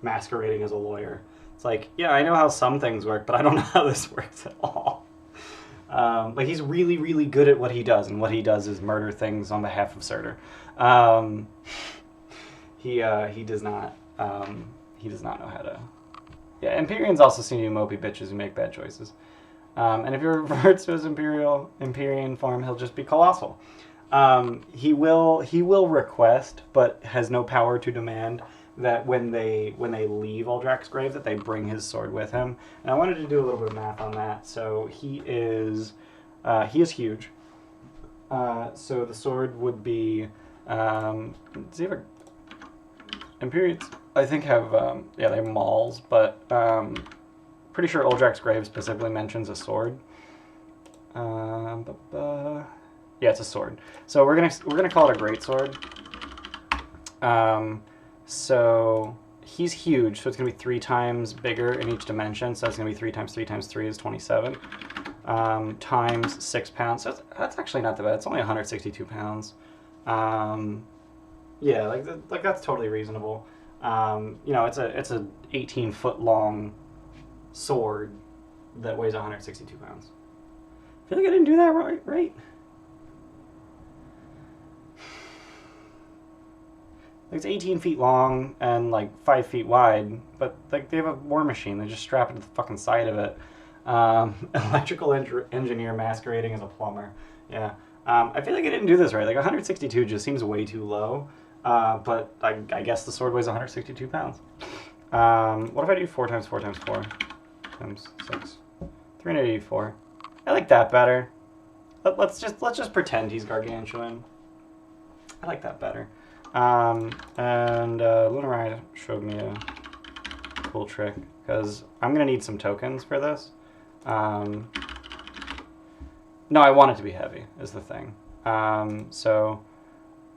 masquerading as a lawyer. It's like, yeah, I know how some things work, but I don't know how this works at all. Like he's really, really good at what he does, and what he does is murder things on behalf of Surtur. He does not. He does not know how to. Yeah, Empyreans also seem to be mopey bitches who make bad choices. And if he reverts to his Empyrean form, he'll just be colossal. He will request, but has no power to demand that when they leave Uldrak's grave, that they bring his sword with him. And I wanted to do a little bit of math on that. So he is huge. So the sword would be. Does he have a Empyreans? I think have they have mauls, but pretty sure Uldrak's grave specifically mentions a sword. Yeah, it's a sword. So we're gonna call it a great sword. So he's huge, so it's gonna be 3 times bigger in each dimension. So it's gonna be 3 times 3 times 3 is 27. Times 6 pounds. So that's actually not that bad. It's only 162 pounds. Yeah, like that's totally reasonable. It's a 18-foot long sword that weighs 162 pounds. I feel like I didn't do that right. It's 18 feet long and like 5 feet wide, but like they have a war machine. They just strap it to the fucking side of it. Electrical engineer masquerading as a plumber. Yeah. I feel like I didn't do this right. Like 162 just seems way too low. But I guess the sword weighs 162 pounds. What if I do 4 times 4 times 4 times 6? 384. I like that better. Let's just pretend he's gargantuan. I like that better. And Lunarai showed me a cool trick because I'm gonna need some tokens for this. No, I want it to be heavy is the thing. So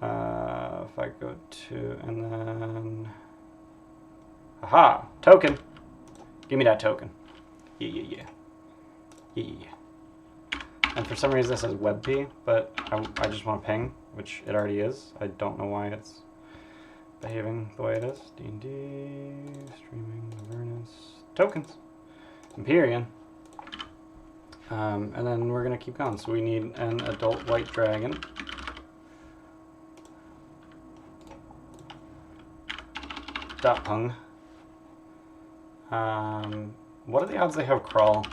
if I go to and then, aha, token. Give me that token. Yeah. And for some reason this says WebP, but I just want to ping, which it already is. I don't know why it's behaving the way it is. D&D, streaming, awareness, tokens, Empyrean. And then we're going to keep going. So we need an adult white dragon. Dapung. What are the odds they have crawl?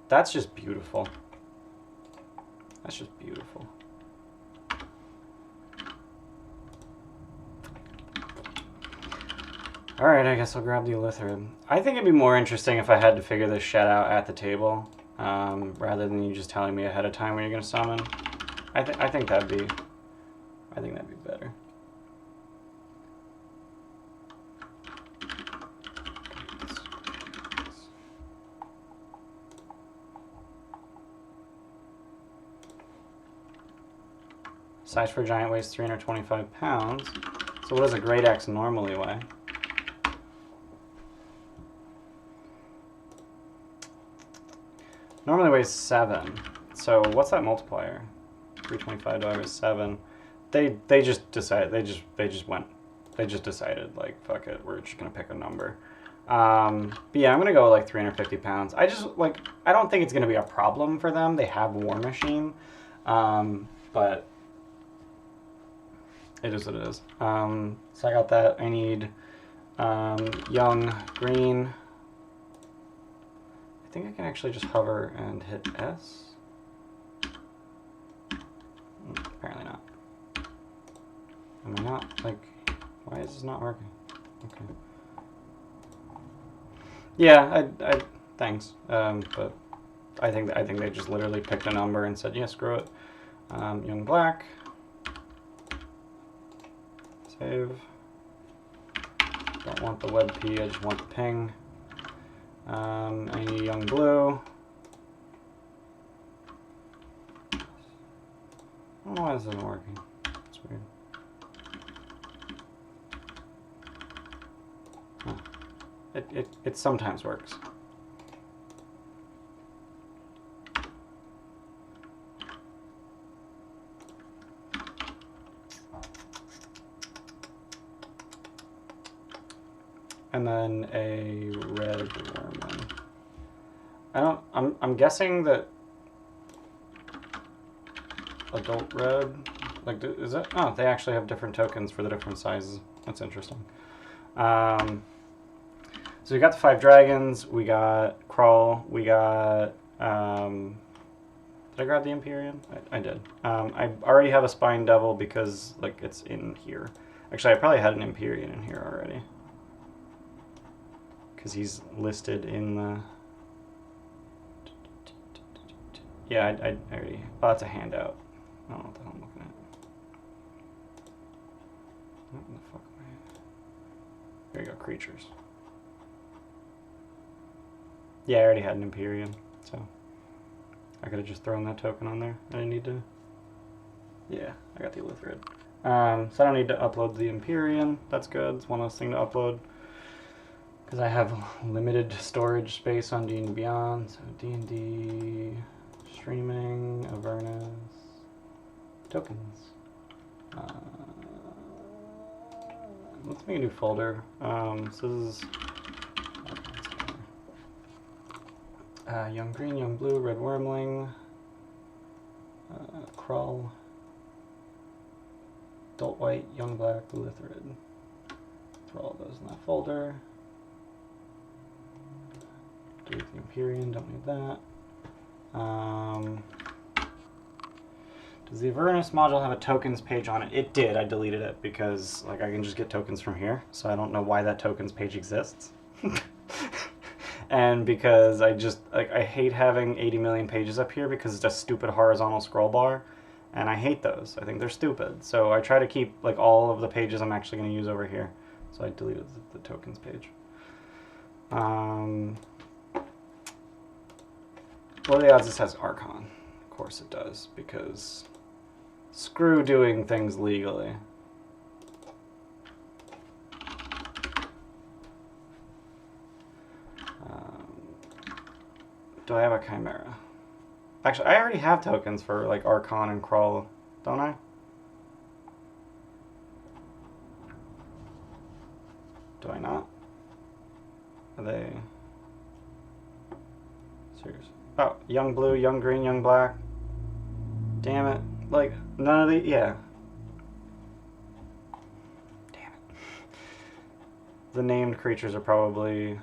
That's just beautiful. That's just beautiful. Alright, I guess I'll grab the Illithrid. I think it'd be more interesting if I had to figure this shit out at the table, rather than you just telling me ahead of time when you're gonna summon. I think that'd be better. Size for a giant weighs 325 pounds. So what does a great axe normally weigh? Normally weighs 7. So what's that multiplier? 325 divided by 7. They just decided. They just decided like fuck it. We're just gonna pick a number. But yeah, I'm gonna go with like 350 pounds. I don't think it's gonna be a problem for them. They have War Machine, but it is what it is. So I got that. I need young green. I think I can actually just hover and hit S. Apparently not. Am I not? Like, why is this not working? Okay. Yeah, I thanks. But I think they just literally picked a number and said, yeah, screw it. Young black. Save. Don't want the WebP, I just want the ping. I need young blue. I don't know why this isn't working. It's weird. it sometimes works. And then a red worm. I'm guessing that adult red, like, is it? Oh, they actually have different tokens for the different sizes. That's interesting. So we got the 5 dragons, we got Crawl, we got, did I grab the Empyrean? I did. I already have a Spine Devil because, like, it's in here. Actually, I probably had an Empyrean in here already. Because he's listed in the... Yeah, I already... Oh, that's a handout. I don't know what the hell I'm looking at. What the fuck am I... There you go, creatures. Yeah, I already had an Empyrean, so... I could have just thrown that token on there. I didn't need to... Yeah, I got the Illithrid. So I don't need to upload the Empyrean. That's good. It's one less thing to upload. Because I have limited storage space on D&D Beyond. So D&D... Streaming, Avernus... Tokens. Let's make a new folder. So this is... Young Green, Young Blue, Red Wormling, Crawl, Adult White, Young Black, Illithrid. Throw all those in that folder. Delete the Empyrean, don't need that. Does the Avernus module have a tokens page on it? It did. I deleted it because, like, I can just get tokens from here, so I don't know why that tokens page exists. And because I just, like, I hate having 80 million pages up here because it's a stupid horizontal scroll bar, and I hate those. I think they're stupid. So I try to keep, like, all of the pages I'm actually going to use over here. So I deleted the tokens page. What are the odds this has Archon? Of course it does, because screw doing things legally. Do I have a Chimera? Actually, I already have tokens for, like, Archon and Crawl, don't I? Do I not? Are they... Serious? Oh, Young Blue, Young Green, Young Black. Damn it. Like, none of the... Yeah. Damn it. The named creatures are probably...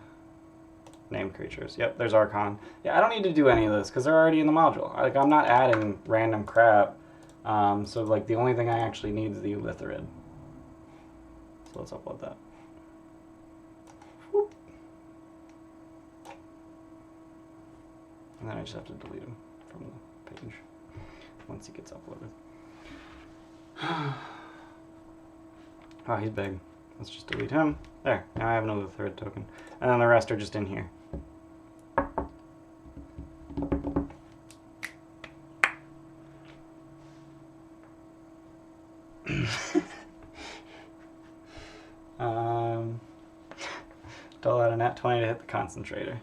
Named creatures. Yep, there's Archon. Yeah, I don't need to do any of this because they're already in the module. Like, I'm not adding random crap. So, like, the only thing I actually need is the Illithrid. So let's upload that. Whoop. And then I just have to delete him from the page once he gets uploaded. Oh, he's big. Let's just delete him. There, now I have another third token. And then the rest are just in here. Dole out a nat 20 to hit the concentrator.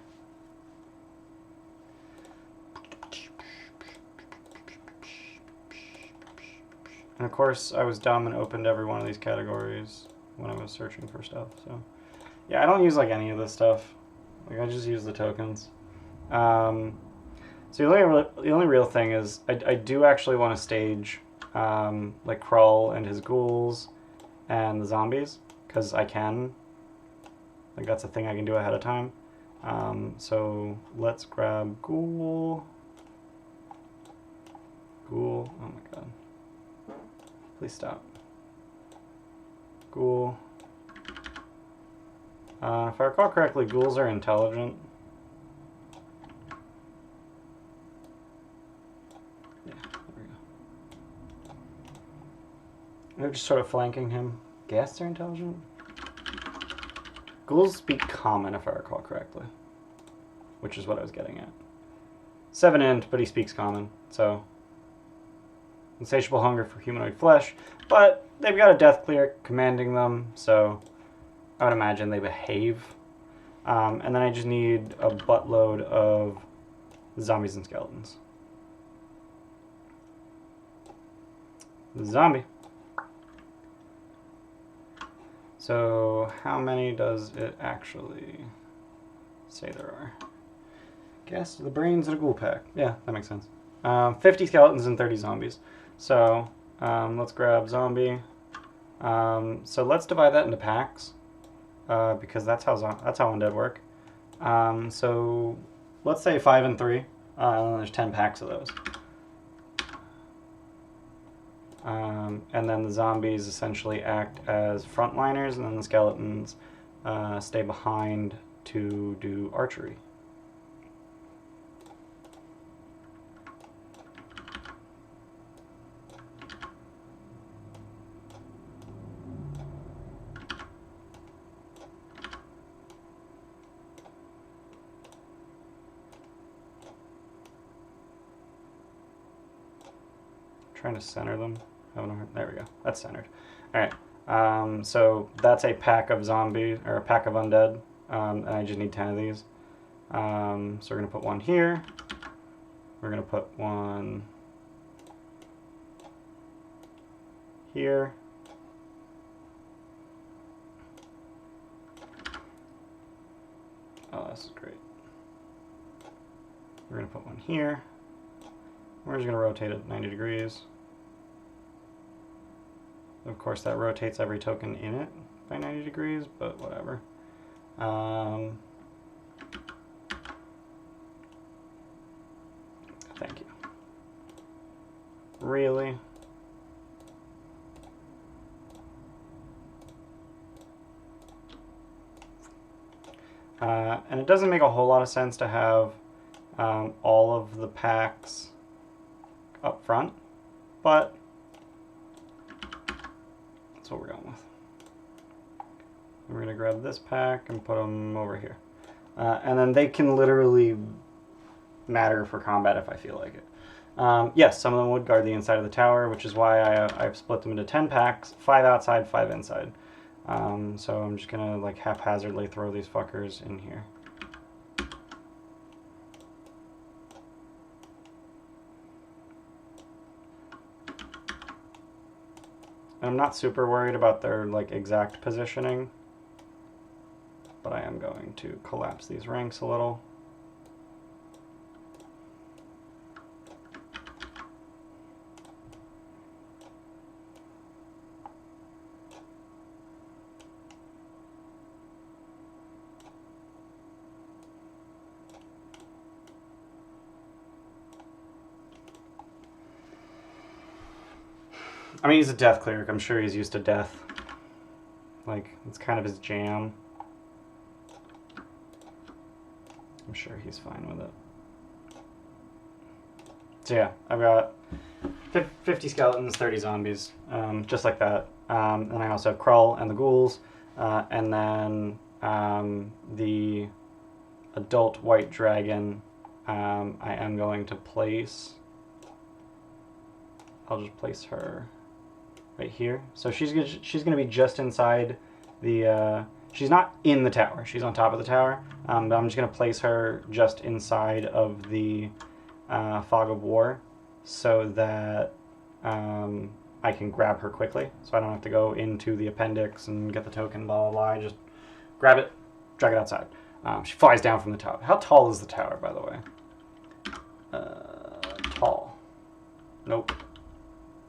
And of course, I was dumb and opened every one of these categories when I was searching for stuff. So, yeah, I don't use like any of this stuff. Like, I just use the tokens. So the only real thing is I do actually want to stage like Krull and his ghouls and the zombies, because I can. Like, that's a thing I can do ahead of time. So let's grab ghoul. Ghoul. Oh my god. Please stop. Ghoul. If I recall correctly, ghouls are intelligent. Yeah, there we go. They're just sort of flanking him. Ghasts are intelligent? Ghouls speak common, if I recall correctly. Which is what I was getting at. 7 int, but he speaks common, so... Insatiable hunger for humanoid flesh, but they've got a death cleric commanding them, so I would imagine they behave. And then I just need a buttload of zombies and skeletons. Zombie. So how many does it actually say there are? Guess the brains in a ghoul pack. Yeah, that makes sense. 50 skeletons and 30 zombies. So let's grab zombie. So let's divide that into packs because that's how undead work. So let's say 5 and 3. And there's 10 packs of those. And then the zombies essentially act as frontliners, and then the skeletons stay behind to do archery. Trying to center them. There we go. That's centered. All right. So that's a pack of zombies, or a pack of undead, and I just need 10 of these. So we're gonna put one here. We're gonna put one here. Oh, this is great. We're gonna put one here. We're just gonna rotate it 90 degrees. Of course, that rotates every token in it by 90 degrees, but whatever. Thank you. Really? And it doesn't make a whole lot of sense to have all of the packs up front, but that's what we're going with. We're going to grab this pack and put them over here. And then they can literally matter for combat if I feel like it. Yes, some of them would guard the inside of the tower, which is why I've split them into 10 packs, 5 outside, 5 inside. So I'm just going to like haphazardly throw these fuckers in here. And I'm not super worried about their like exact positioning, but I am going to collapse these ranks a little. I mean, he's a death cleric. I'm sure he's used to death. Like, it's kind of his jam. I'm sure he's fine with it. So yeah, I've got 50 skeletons, 30 zombies, just like that. And I also have Krull and the ghouls, and then the adult white dragon. I am going to place. I'll just place her right here. So she's gonna be just inside the. She's not in the tower. She's on top of the tower. But I'm just gonna place her just inside of the fog of war, so that I can grab her quickly. So I don't have to go into the appendix and get the token. Blah blah blah. I just grab it, drag it outside. She flies down from the tower. How tall is the tower, by the way? Tall. Nope.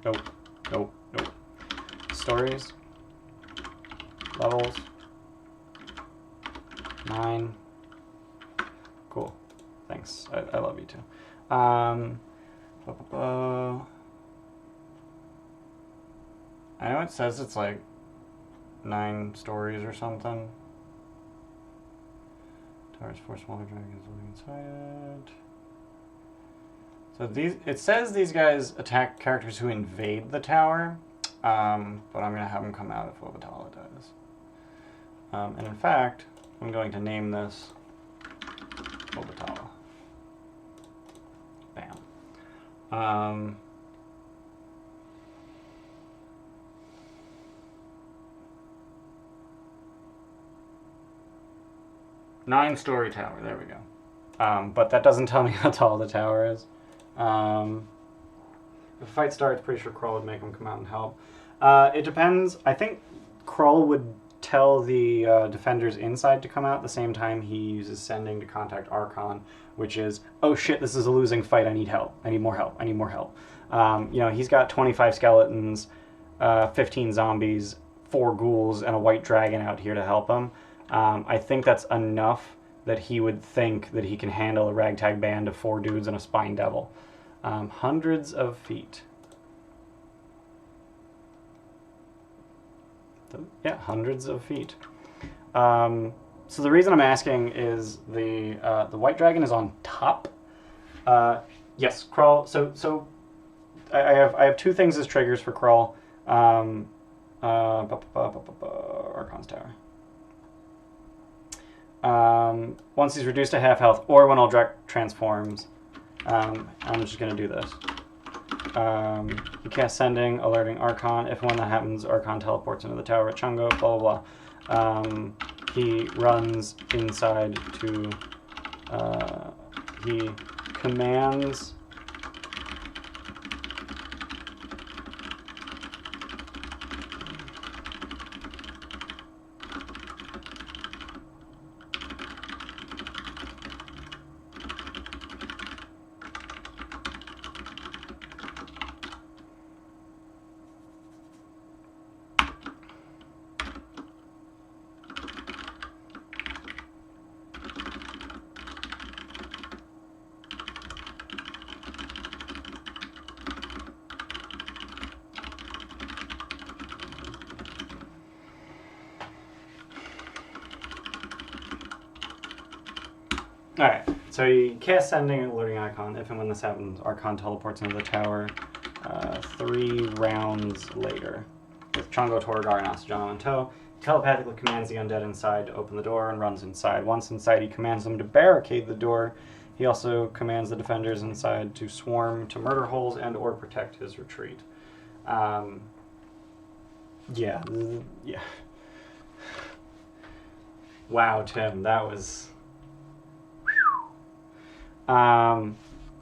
Nope. Nope. Nope. Stories. Levels. 9. Cool. Thanks. I love you too. I know it says it's like 9 stories or something. Towers 4 smaller dragons living inside it. So it says these guys attack characters who invade the tower, but I'm going to have them come out if Obatala does. And in fact, I'm going to name this Obatala. Bam. 9-story tower. There we go. But that doesn't tell me how tall the tower is. If a fight starts, pretty sure Krull would make him come out and help. It depends. I think Krull would tell the defenders inside to come out at the same time he uses sending to contact Archon, which is, oh shit, this is a losing fight. I need help. I need more help. I need more help. You know, he's got 25 skeletons, 15 zombies, 4 ghouls, and a white dragon out here to help him. I think that's enough that he would think that he can handle a ragtag band of 4 dudes and a spine devil. Hundreds of feet. Yeah, hundreds of feet. So the reason I'm asking is the white dragon is on top. Yes, Krull. So I have 2 things as triggers for Krull. Archon's tower. Once he's reduced to half health, or when Uldrak transforms. I'm just gonna do this. You cast sending, alerting Archon. If and when that happens, Archon teleports into the tower at Chungo, blah, blah, blah. He runs inside to... he commands... Alright, so you cast sending and alerting Archon. If and when this happens, Archon teleports into the tower 3 rounds later. With Chungo, Torgar, and Asajano in tow, he telepathically commands the undead inside to open the door and runs inside. Once inside, he commands them to barricade the door. He also commands the defenders inside to swarm to murder holes and or protect his retreat. Yeah. Wow, Tim, that was...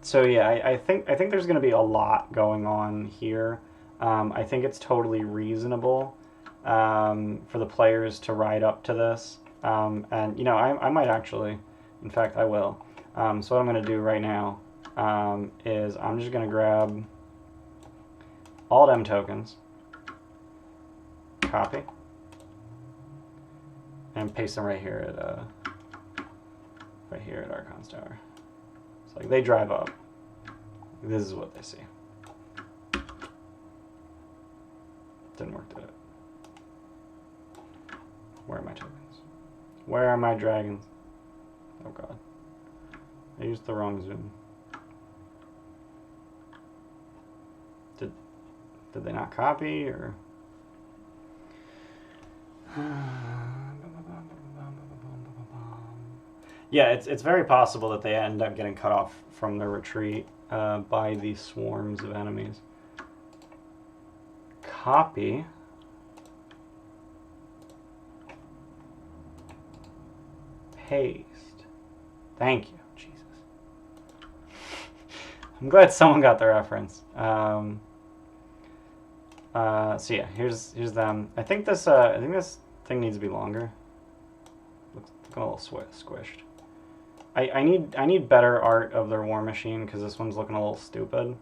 So yeah, I think there's going to be a lot going on here. I think it's totally reasonable for the players to ride up to this. And, you know, I might actually, in fact, I will. So what I'm going to do right now is I'm just going to grab all them tokens, copy, and paste them right here at Archon's tower. Like, they drive up. This is what they see. Didn't work, did it? Where are my tokens? Where are my dragons? Oh god. I used the wrong zoom. Did they not copy, or... Yeah, it's very possible that they end up getting cut off from their retreat by the swarms of enemies. Copy. Paste. Thank you. Jesus. I'm glad someone got the reference. So yeah, here's them. I think this thing needs to be longer. Looks a little squished. I need better art of their war machine because this one's looking a little stupid.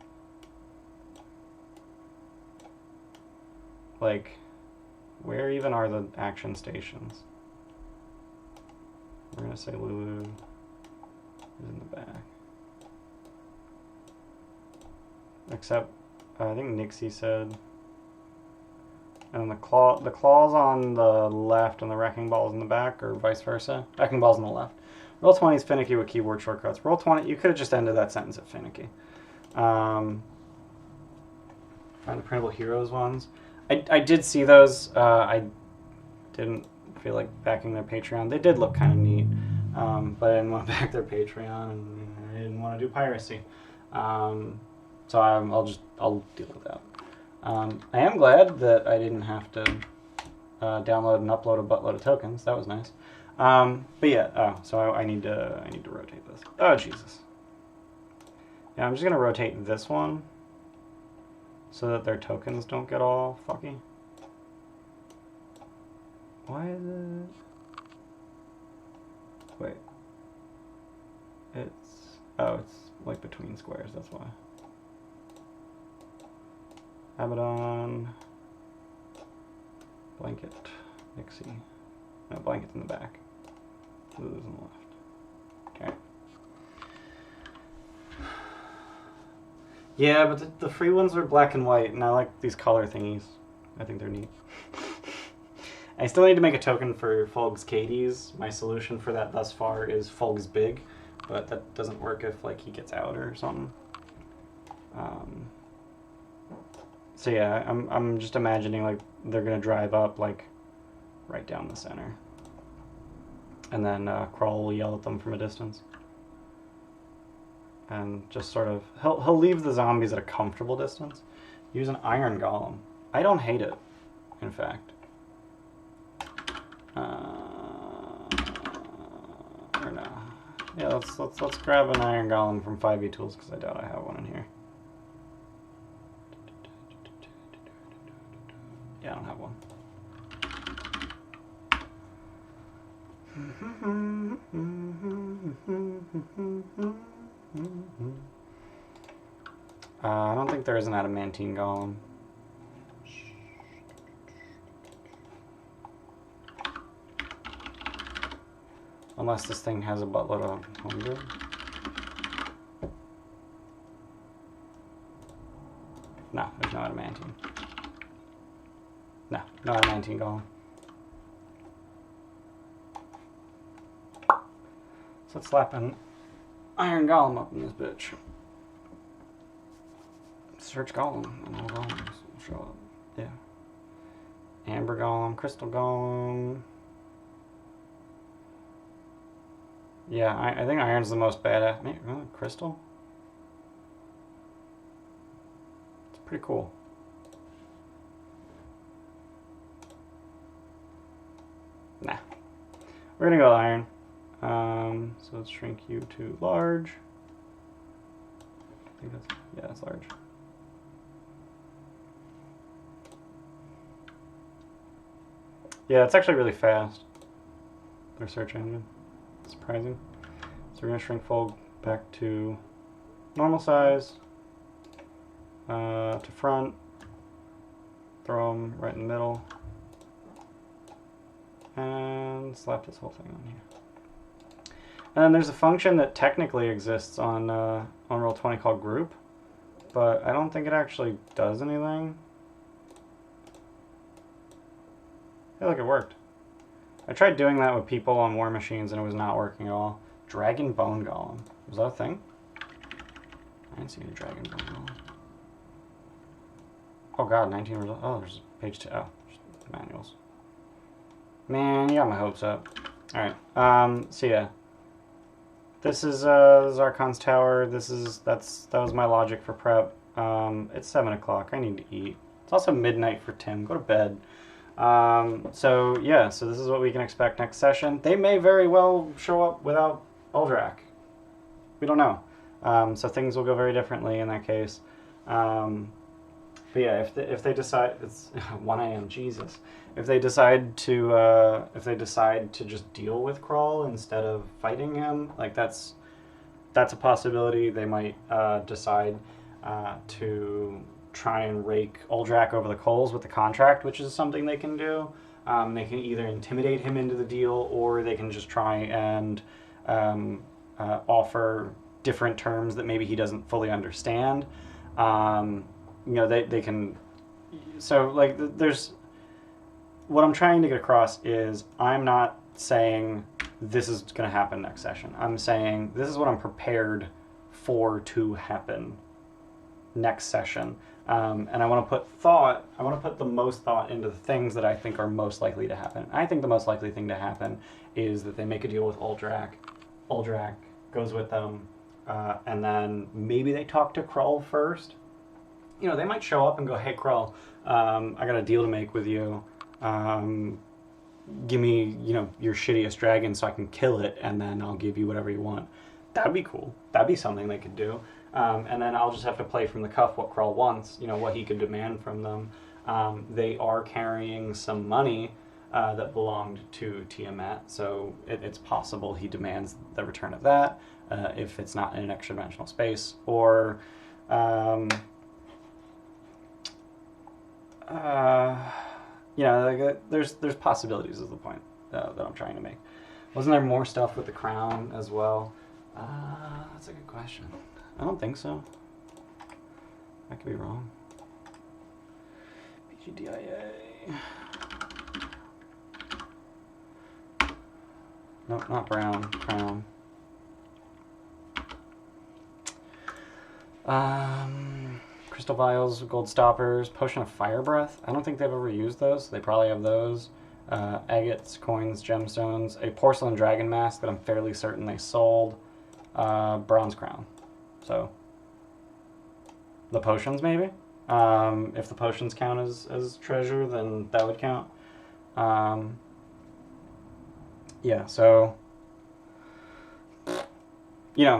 Like, where even are the action stations? We're gonna say Lulu is in the back. Except, I think Nixie said, and the claws on the left and the wrecking balls in the back, or vice versa. Wrecking balls on the left. Roll20 is finicky with keyboard shortcuts. Roll20, you could have just ended that sentence at finicky. Find the printable heroes ones. I did see those. I didn't feel like backing their Patreon. They did look kind of neat, but I didn't want to back their Patreon, and I didn't want to do piracy. So I'll deal with that. I am glad that I didn't have to download and upload a buttload of tokens. That was nice. But yeah, so I need to rotate this. Oh Jesus. Yeah, I'm just gonna rotate this one so that their tokens don't get all fucky. Why is it? Wait. It's like between squares. That's why. Abaddon. Blanket. Nixie. No, blanket's in the back. Blue's on the left. Okay. Yeah, but the free ones are black and white, and I like these color thingies. I think they're neat. I still need to make a token for Fulg's Katie's. My solution for that thus far is Fulg's Big, but that doesn't work if like he gets out or something. So yeah, I'm just imagining like they're gonna drive up like right down the center, and then Crawl will yell at them from a distance, and just sort of he'll leave the zombies at a comfortable distance. Use an Iron Golem. I don't hate it, in fact. Or no. Yeah, let's grab an Iron Golem from 5e Tools because I doubt I have one in here. Yeah, I don't have one. I don't think there is an adamantine golem. Unless this thing has a buttload of home good. No, there's no adamantine. No adamantine golem. So let's slap an Iron Golem up in this bitch. Search Golem, and all golems will show up. Yeah. Amber Golem, Crystal Golem. Yeah, I think Iron's the most badass. Maybe, really? Crystal? It's pretty cool. Nah. We're gonna go Iron. So let's shrink you to large. I think that's, yeah, that's large. Yeah, it's actually really fast. Their search engine. Surprising. So we're going to shrink Fulg back to normal size, to front, throw them right in the middle, and slap this whole thing on here. And then there's a function that technically exists on Roll20 called group, but I don't think it actually does anything. I feel like it worked. I tried doing that with people on War Machines and it was not working at all. Dragon Bone Golem. Was that a thing? I didn't see any Dragon Bone Golem. Oh god, 19 results. Oh, there's page 2. Oh, manuals. Man, you got my hopes up. Alright, so yeah. This is Zarkon's Tower. That was my logic for prep. It's 7 o'clock. I need to eat. It's also midnight for Tim. Go to bed. So yeah, so this is what we can expect next session. They may very well show up without Uldrak. We don't know. So things will go very differently in that case. But yeah, if they decide, it's 1 a.m. Jesus. If they decide to just deal with Crawl instead of fighting him, like that's a possibility. They might decide to try and rake Uldrak over the coals with the contract, which is something they can do. They can either intimidate him into the deal, or they can just try and offer different terms that maybe he doesn't fully understand. You know, they can. So like, there's what I'm trying to get across is I'm not saying this is going to happen next session. I'm saying this is what I'm prepared for to happen next session. And I want to put the most thought into the things that I think are most likely to happen. I think the most likely thing to happen is that they make a deal with Uldrak. Uldrak goes with them, and then maybe they talk to Krull first. You know, they might show up and go, "Hey, Krull, I got a deal to make with you. give me, your shittiest dragon so I can kill it, and then I'll give you whatever you want. That'd be cool. That'd be something they could do. And then I'll just have to play from the cuff what Krull wants, what he could demand from them. They are carrying some money that belonged to Tiamat, so it's possible he demands the return of that if it's not in an extra dimensional space, or there's possibilities is the point that I'm trying to make. Wasn't there more stuff with the crown as well? That's a good question. I don't think so. I could be wrong. DiA. Nope, not brown. Crown. Crystal vials, gold stoppers, potion of fire breath. I don't think they've ever used those. They probably have those. Agates, coins, gemstones, a porcelain dragon mask that I'm fairly certain they sold. Bronze crown. So the potions maybe. If the potions count as treasure, then that would count. Yeah, so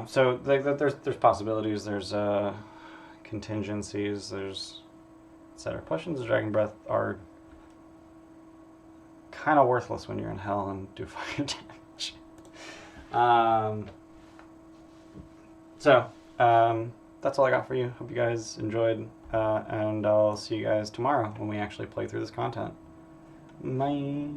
so there's possibilities, there's contingencies, there's etc. Potions of dragon breath are kind of worthless when you're in hell and do fire damage. That's all I got for you. Hope you guys enjoyed, and I'll see you guys tomorrow when we actually play through this content. Bye.